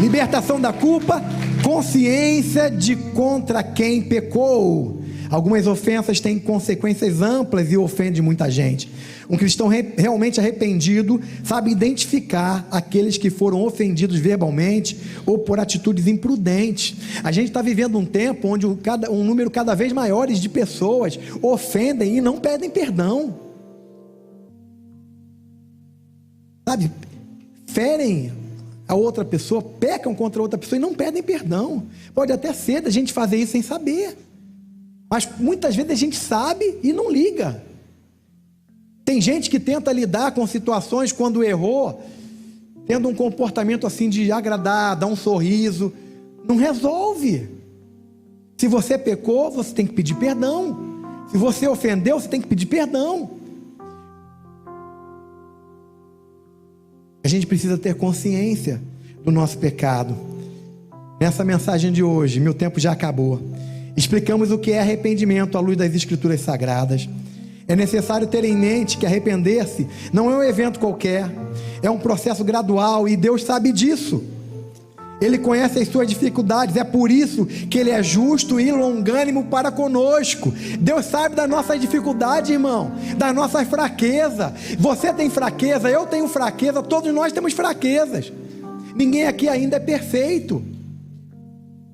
Libertação da culpa, consciência de contra quem pecou. Algumas ofensas têm consequências amplas e ofendem muita gente. Um cristão realmente arrependido sabe identificar aqueles que foram ofendidos verbalmente ou por atitudes imprudentes. A gente está vivendo um tempo onde um número cada vez maior de pessoas ofendem e não pedem perdão. Sabe, ferem a outra pessoa, pecam contra outra pessoa e não pedem perdão. Pode até ser da gente fazer isso sem saber, mas muitas vezes a gente sabe e não liga. Tem gente que tenta lidar com situações quando errou, tendo um comportamento assim de agradar, dar um sorriso, não resolve. Se você pecou, você tem que pedir perdão. Se você ofendeu, você tem que pedir perdão. A gente precisa ter consciência do nosso pecado. Nessa mensagem de hoje, meu tempo já acabou. Explicamos o que é arrependimento à luz das Escrituras Sagradas. É necessário ter em mente que arrepender-se não é um evento qualquer, é um processo gradual e Deus sabe disso. Ele conhece as suas dificuldades, é por isso que Ele é justo e longânimo para conosco. Deus sabe das nossas dificuldades, irmão, das nossas fraquezas. Você tem fraqueza, eu tenho fraqueza, todos nós temos fraquezas. Ninguém aqui ainda é perfeito.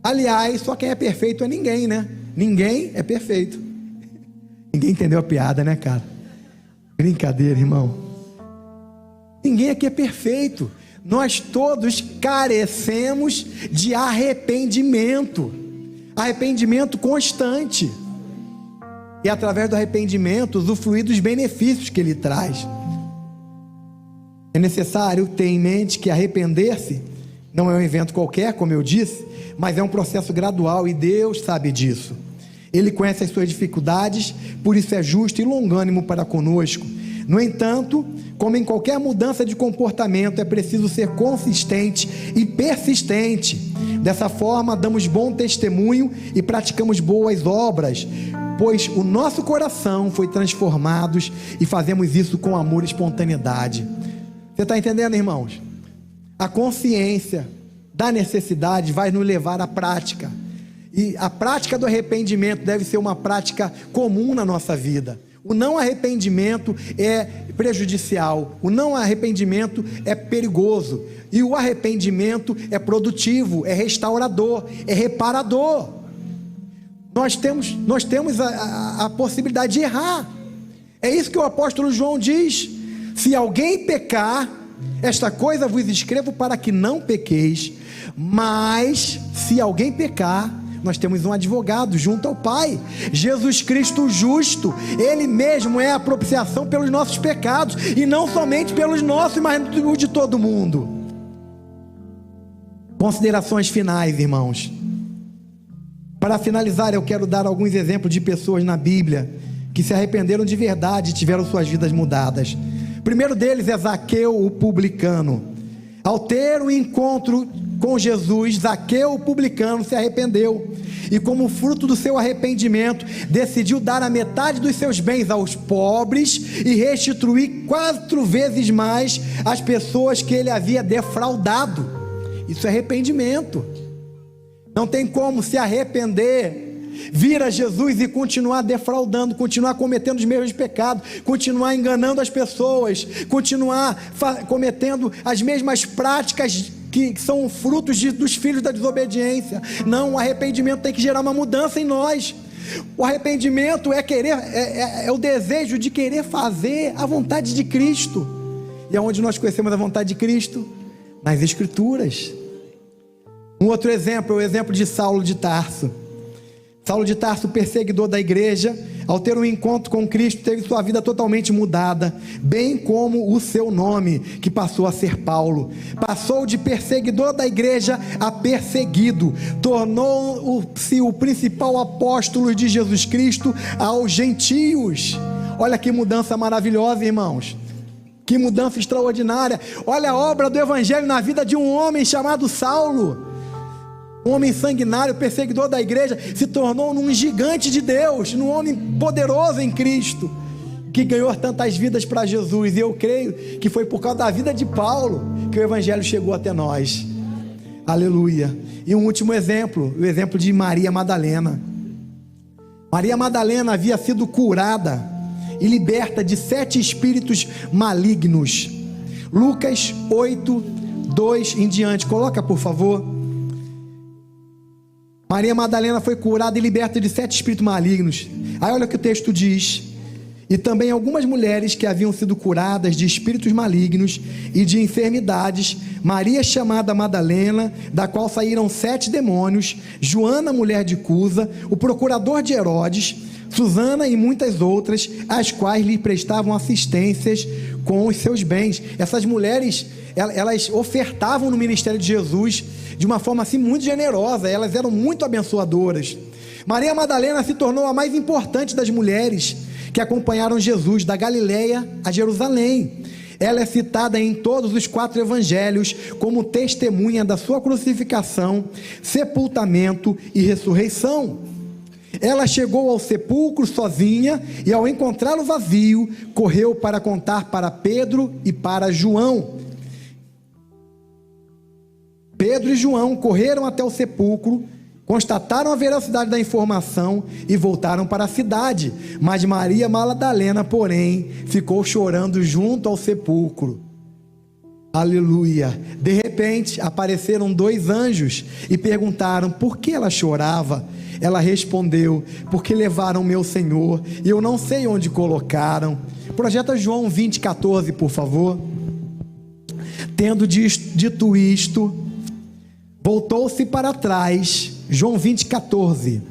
Aliás, só quem é perfeito é ninguém, né? Ninguém é perfeito. Ninguém entendeu a piada, né, cara? Brincadeira, irmão. Ninguém aqui é perfeito. Nós todos carecemos de arrependimento. Arrependimento constante. E através do arrependimento, usufruir dos benefícios que ele traz. É necessário ter em mente que arrepender-se não é um evento qualquer, como eu disse, mas é um processo gradual e Deus sabe disso. Ele conhece as suas dificuldades, por isso é justo e longânimo para conosco. No entanto, como em qualquer mudança de comportamento, é preciso ser consistente e persistente. Dessa forma, damos bom testemunho e praticamos boas obras, pois o nosso coração foi transformado e fazemos isso com amor e espontaneidade. Você está entendendo, irmãos? A consciência da necessidade vai nos levar à prática. E a prática do arrependimento deve ser uma prática comum na nossa vida. O não arrependimento é prejudicial, o não arrependimento é perigoso, e o arrependimento é produtivo, é restaurador, é reparador. Nós temos a possibilidade de errar. É isso que o apóstolo João diz: se alguém pecar, esta coisa vos escrevo para que não pequeis, mas se alguém pecar, nós temos um advogado junto ao Pai, Jesus Cristo justo. Ele mesmo é a propiciação pelos nossos pecados, e não somente pelos nossos, mas de todo mundo. Considerações finais, irmãos. Para finalizar, eu quero dar alguns exemplos de pessoas na Bíblia que se arrependeram de verdade e tiveram suas vidas mudadas. O primeiro deles é Zaqueu, o publicano. Ao ter um encontro com Jesus, Zaqueu, o publicano, se arrependeu, e como fruto do seu arrependimento, decidiu dar a metade dos seus bens aos pobres e restituir 4 vezes mais as pessoas que ele havia defraudado. Isso é arrependimento. Não tem como se arrepender, vir a Jesus e continuar defraudando, continuar cometendo os mesmos pecados, continuar enganando as pessoas, continuar cometendo as mesmas práticas que são frutos dos filhos da desobediência. Não, o arrependimento tem que gerar uma mudança em nós. O arrependimento é o desejo de querer fazer a vontade de Cristo. E aonde nós conhecemos a vontade de Cristo? Nas Escrituras. Um outro exemplo é o exemplo de Saulo de Tarso. Saulo de Tarso, perseguidor da igreja, ao ter um encontro com Cristo, teve sua vida totalmente mudada, bem como o seu nome, que passou a ser Paulo. Passou de perseguidor da igreja a perseguido, tornou-se o principal apóstolo de Jesus Cristo aos gentios. Olha que mudança maravilhosa, irmãos. Que mudança extraordinária. Olha a obra do evangelho na vida de um homem chamado Saulo. Um homem sanguinário, perseguidor da igreja, se tornou num gigante de Deus, num homem poderoso em Cristo, que ganhou tantas vidas para Jesus. E eu creio que foi por causa da vida de Paulo que o evangelho chegou até nós. Aleluia. E um último exemplo, o exemplo de Maria Madalena. Maria Madalena havia sido curada e liberta de 7 espíritos malignos. Lucas 8, 2 em diante. Coloca, por favor. Maria Madalena foi curada e liberta de 7 espíritos malignos. Aí olha o que o texto diz: e também algumas mulheres que haviam sido curadas de espíritos malignos e de enfermidades: Maria, chamada Madalena, da qual saíram 7 demônios, Joana, mulher de Cusa, o procurador de Herodes, Susana e muitas outras, as quais lhe prestavam assistências com os seus bens. Essas mulheres, elas ofertavam no ministério de Jesus de uma forma assim muito generosa, elas eram muito abençoadoras. Maria Madalena se tornou a mais importante das mulheres que acompanharam Jesus da Galileia a Jerusalém. Ela é citada em todos os 4 evangelhos como testemunha da sua crucificação, sepultamento e ressurreição. Ela chegou ao sepulcro sozinha e, ao encontrá-lo vazio, correu para contar para Pedro e para João. Pedro e João correram até o sepulcro, constataram a veracidade da informação e voltaram para a cidade. Mas Maria Madalena, porém, ficou chorando junto ao sepulcro. Aleluia! De repente apareceram 2 anjos e perguntaram por que ela chorava. Ela respondeu: porque levaram meu Senhor e eu não sei onde colocaram. Projeta João 20:14, por favor. Tendo dito isto, voltou-se para trás. João 20:14.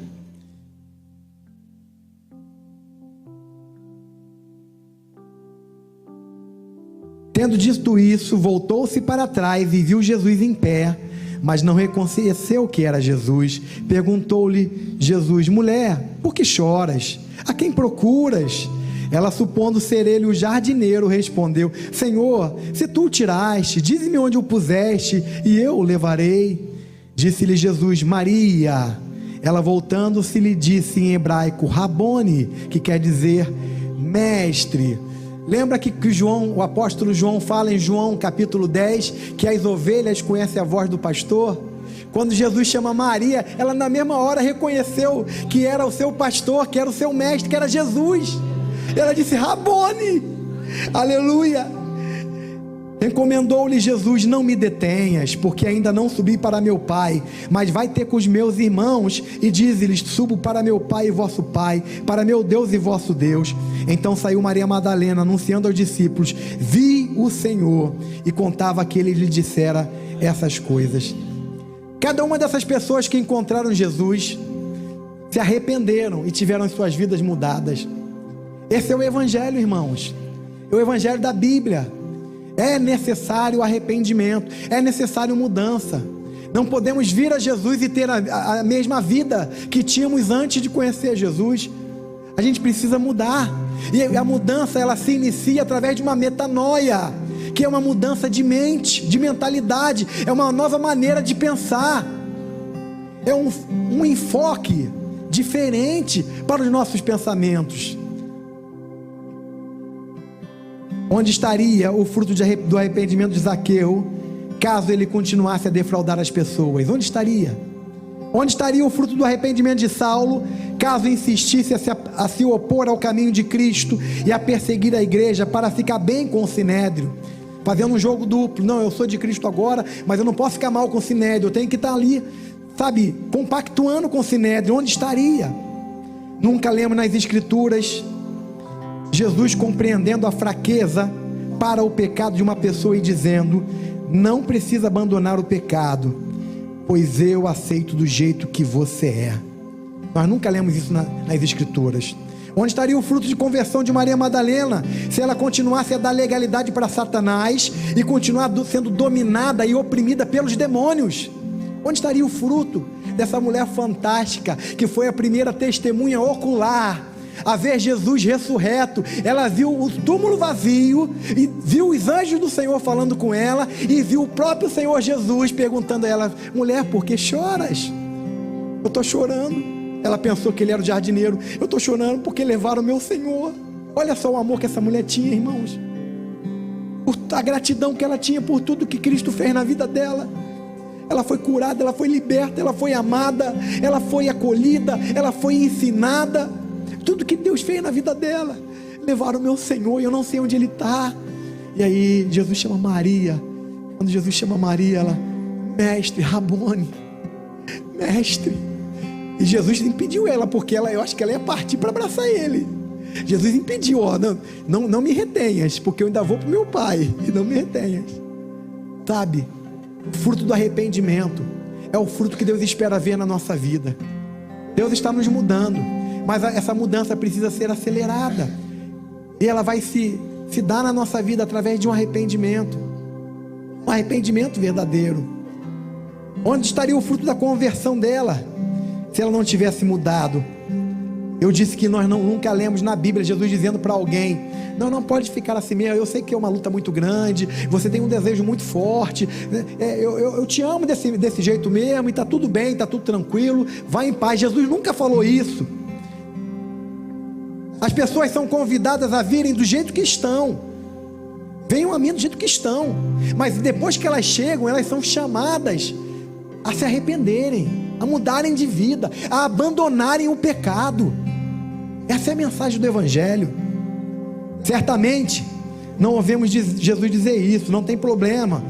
Tendo dito isso, voltou-se para trás e viu Jesus em pé, mas não reconheceu que era Jesus. Perguntou-lhe Jesus: mulher, por que choras? A quem procuras? Ela, supondo ser ele o jardineiro, respondeu: Senhor, se tu o tiraste, dize-me onde o puseste, e eu o levarei. Disse-lhe Jesus: Maria. Ela, voltando-se, lhe disse em hebraico: Rabone, que quer dizer mestre. Lembra que o apóstolo João fala em João capítulo 10, que as ovelhas conhecem a voz do pastor? Quando Jesus chama Maria, ela na mesma hora reconheceu que era o seu pastor, que era o seu mestre, que era Jesus. Ela disse: Rabone, aleluia. Encomendou-lhe Jesus: não me detenhas, porque ainda não subi para meu Pai, mas vai ter com os meus irmãos e dize-lhes: subo para meu Pai e vosso Pai, para meu Deus e vosso Deus. Então saiu Maria Madalena, anunciando aos discípulos: vi o Senhor, e contava que ele lhe dissera essas coisas. Cada uma dessas pessoas que encontraram Jesus se arrependeram e tiveram suas vidas mudadas. Esse é o Evangelho, irmãos, é o Evangelho da Bíblia. É necessário arrependimento, é necessário mudança. Não podemos vir a Jesus e ter a mesma vida que tínhamos antes de conhecer Jesus. A gente precisa mudar, e a mudança, ela se inicia através de uma metanoia, que é uma mudança de mente, de mentalidade, é uma nova maneira de pensar, é um enfoque diferente para os nossos pensamentos. Onde estaria o fruto do arrependimento de Zaqueu, caso ele continuasse a defraudar as pessoas? Onde estaria? Onde estaria o fruto do arrependimento de Saulo, caso insistisse a se opor ao caminho de Cristo e a perseguir a igreja para ficar bem com o Sinédrio, fazendo um jogo duplo? Não, eu sou de Cristo agora, mas eu não posso ficar mal com o Sinédrio, eu tenho que estar ali, sabe, compactuando com o Sinédrio. Onde estaria? Nunca lemos nas Escrituras Jesus compreendendo a fraqueza para o pecado de uma pessoa e dizendo: não precisa abandonar o pecado, pois eu aceito do jeito que você é. Nós nunca lemos isso nas Escrituras. Onde estaria o fruto de conversão de Maria Madalena, se ela continuasse a dar legalidade para Satanás e continuar sendo dominada e oprimida pelos demônios? Onde estaria o fruto dessa mulher fantástica, que foi a primeira testemunha ocular a ver Jesus ressurreto? Ela viu o túmulo vazio, e viu os anjos do Senhor falando com ela, e viu o próprio Senhor Jesus perguntando a ela: mulher, por que choras? Eu estou chorando. Ela pensou que ele era o jardineiro. Eu estou chorando porque levaram o meu Senhor. Olha só o amor que essa mulher tinha, irmãos, a gratidão que ela tinha por tudo que Cristo fez na vida dela. Ela foi curada, ela foi liberta, ela foi amada, ela foi acolhida, ela foi ensinada. Tudo que Deus fez na vida dela. Levaram o meu Senhor e eu não sei onde ele está. E aí Jesus chama Maria. Quando Jesus chama Maria, ela: mestre, Rabone, mestre. E Jesus impediu ela, porque eu acho que ela ia partir para abraçar ele. Jesus impediu, ó, não me retenhas, porque eu ainda vou para o meu Pai, e não me retenhas. Sabe, o fruto do arrependimento é o fruto que Deus espera ver na nossa vida. Deus está nos mudando, mas essa mudança precisa ser acelerada, e ela vai se dar na nossa vida através de um arrependimento verdadeiro. Onde estaria o fruto da conversão dela, se ela não tivesse mudado? Eu disse que nós nunca lemos na Bíblia Jesus dizendo para alguém: não pode ficar assim mesmo, eu sei que é uma luta muito grande, você tem um desejo muito forte, eu te amo desse jeito mesmo, e está tudo bem, está tudo tranquilo, vai em paz. Jesus nunca falou isso. As pessoas são convidadas a virem do jeito que estão. Venham a mim do jeito que estão, mas depois que elas chegam, elas são chamadas a se arrependerem, a mudarem de vida, a abandonarem o pecado. Essa é a mensagem do Evangelho. Certamente não ouvimos Jesus dizer isso: não tem problema,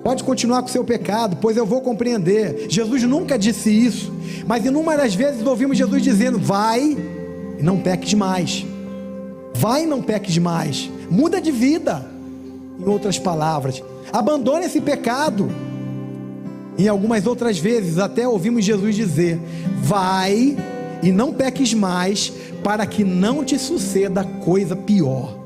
pode continuar com o seu pecado, pois eu vou compreender. Jesus nunca disse isso, mas inúmeras vezes ouvimos Jesus dizendo: vai e não peques mais, vai e não peques mais, muda de vida. Em outras palavras, abandone esse pecado. E algumas outras vezes até ouvimos Jesus dizer: vai e não peques mais, para que não te suceda coisa pior.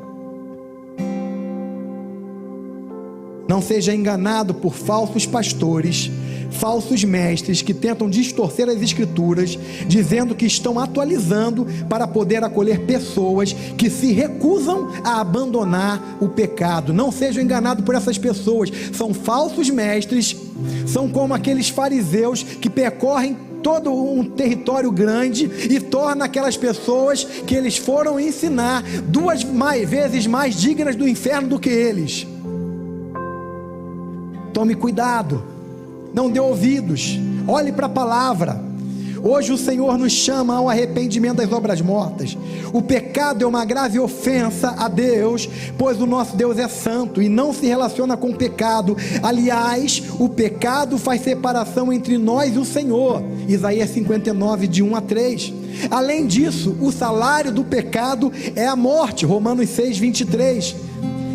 Não seja enganado por falsos pastores, falsos mestres que tentam distorcer as escrituras, dizendo que estão atualizando para poder acolher pessoas que se recusam a abandonar o pecado. Não sejam enganados por essas pessoas. São falsos mestres, são como aqueles fariseus que percorrem todo um território grande e torna aquelas pessoas que eles foram ensinar 2 vezes mais dignas do inferno do que eles. Tome cuidado, não dê ouvidos, olhe para a palavra. Hoje o Senhor nos chama ao arrependimento das obras mortas. O pecado é uma grave ofensa a Deus, pois o nosso Deus é santo e não se relaciona com o pecado. Aliás, o pecado faz separação entre nós e o Senhor. Isaías 59, de 1 a 3. Além disso, o salário do pecado é a morte. Romanos 6, 23.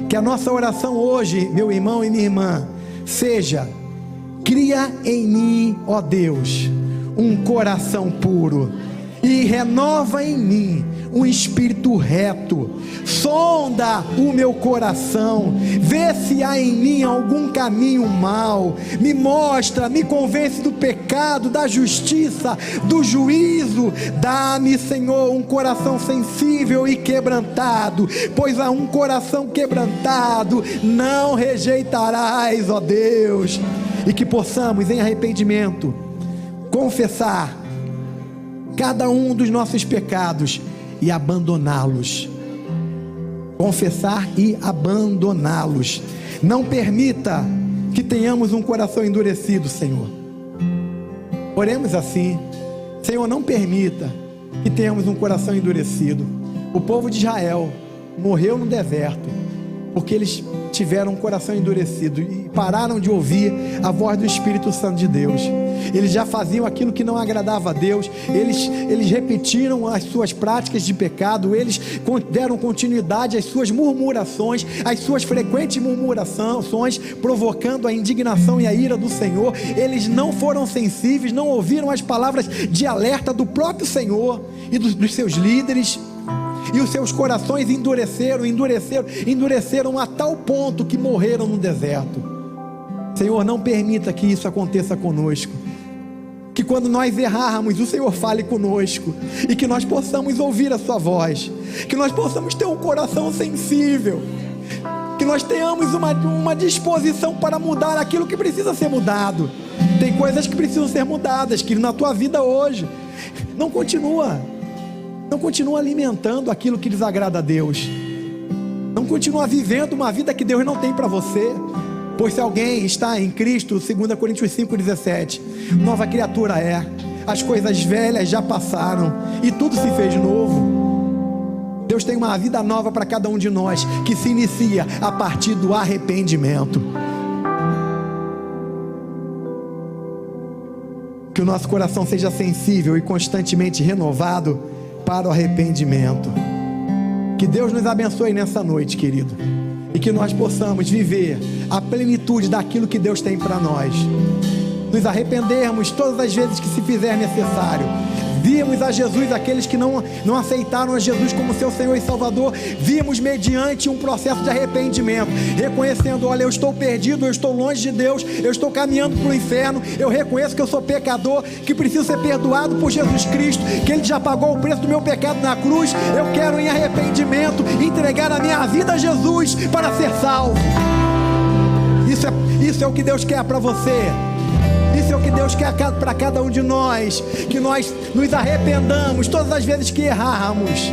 Que a nossa oração hoje, meu irmão e minha irmã, seja: cria em mim, ó Deus, um coração puro, e renova em mim um espírito reto. Sonda o meu coração, vê se há em mim algum caminho mau, me mostra, me convence do pecado, da justiça, do juízo. Dá-me, Senhor, um coração sensível e quebrantado, pois a um coração quebrantado não rejeitarás, ó Deus. E que possamos, em arrependimento, confessar cada um dos nossos pecados e abandoná-los. Confessar e abandoná-los. Não permita que tenhamos um coração endurecido, Senhor. Oremos assim: Senhor, não permita que tenhamos um coração endurecido. O povo de Israel morreu no deserto porque eles tiveram um coração endurecido e pararam de ouvir a voz do Espírito Santo de Deus. Eles já faziam aquilo que não agradava a Deus, eles repetiram as suas práticas de pecado, eles deram continuidade às suas murmurações, às suas frequentes murmurações, provocando a indignação e a ira do Senhor. Eles não foram sensíveis, não ouviram as palavras de alerta do próprio Senhor e dos seus líderes, e os seus corações endureceram a tal ponto que morreram no deserto. Senhor, não permita que isso aconteça conosco. Que quando nós errarmos, o Senhor fale conosco, e que nós possamos ouvir a sua voz, que nós possamos ter um coração sensível, que nós tenhamos uma disposição para mudar aquilo que precisa ser mudado. Tem coisas que precisam ser mudadas, que na tua vida hoje, não continua alimentando aquilo que desagrada a Deus, não continua vivendo uma vida que Deus não tem para você. Pois se alguém está em Cristo, 2 Coríntios 5,17, nova criatura é, as coisas velhas já passaram e tudo se fez novo. Deus tem uma vida nova para cada um de nós, que se inicia a partir do arrependimento. Que o nosso coração seja sensível e constantemente renovado para o arrependimento. Que Deus nos abençoe nessa noite, querido, e que nós possamos viver a plenitude daquilo que Deus tem para nós. Nos arrependermos todas as vezes que se fizer necessário. Vimos a Jesus, aqueles que não aceitaram a Jesus como seu Senhor e Salvador, vimos mediante um processo de arrependimento, reconhecendo: olha, eu estou perdido, eu estou longe de Deus, eu estou caminhando para o inferno, eu reconheço que eu sou pecador, que preciso ser perdoado por Jesus Cristo, que Ele já pagou o preço do meu pecado na cruz. Eu quero, em arrependimento, entregar a minha vida a Jesus para ser salvo. Isso é o que Deus quer para você. Isso é o que Deus quer para cada um de nós, que nós nos arrependamos todas as vezes que errarmos,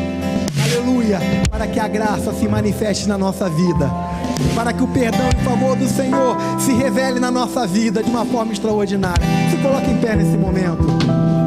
aleluia, para que a graça se manifeste na nossa vida, para que o perdão e o favor do Senhor se revele na nossa vida de uma forma extraordinária. Se coloque em pé nesse momento.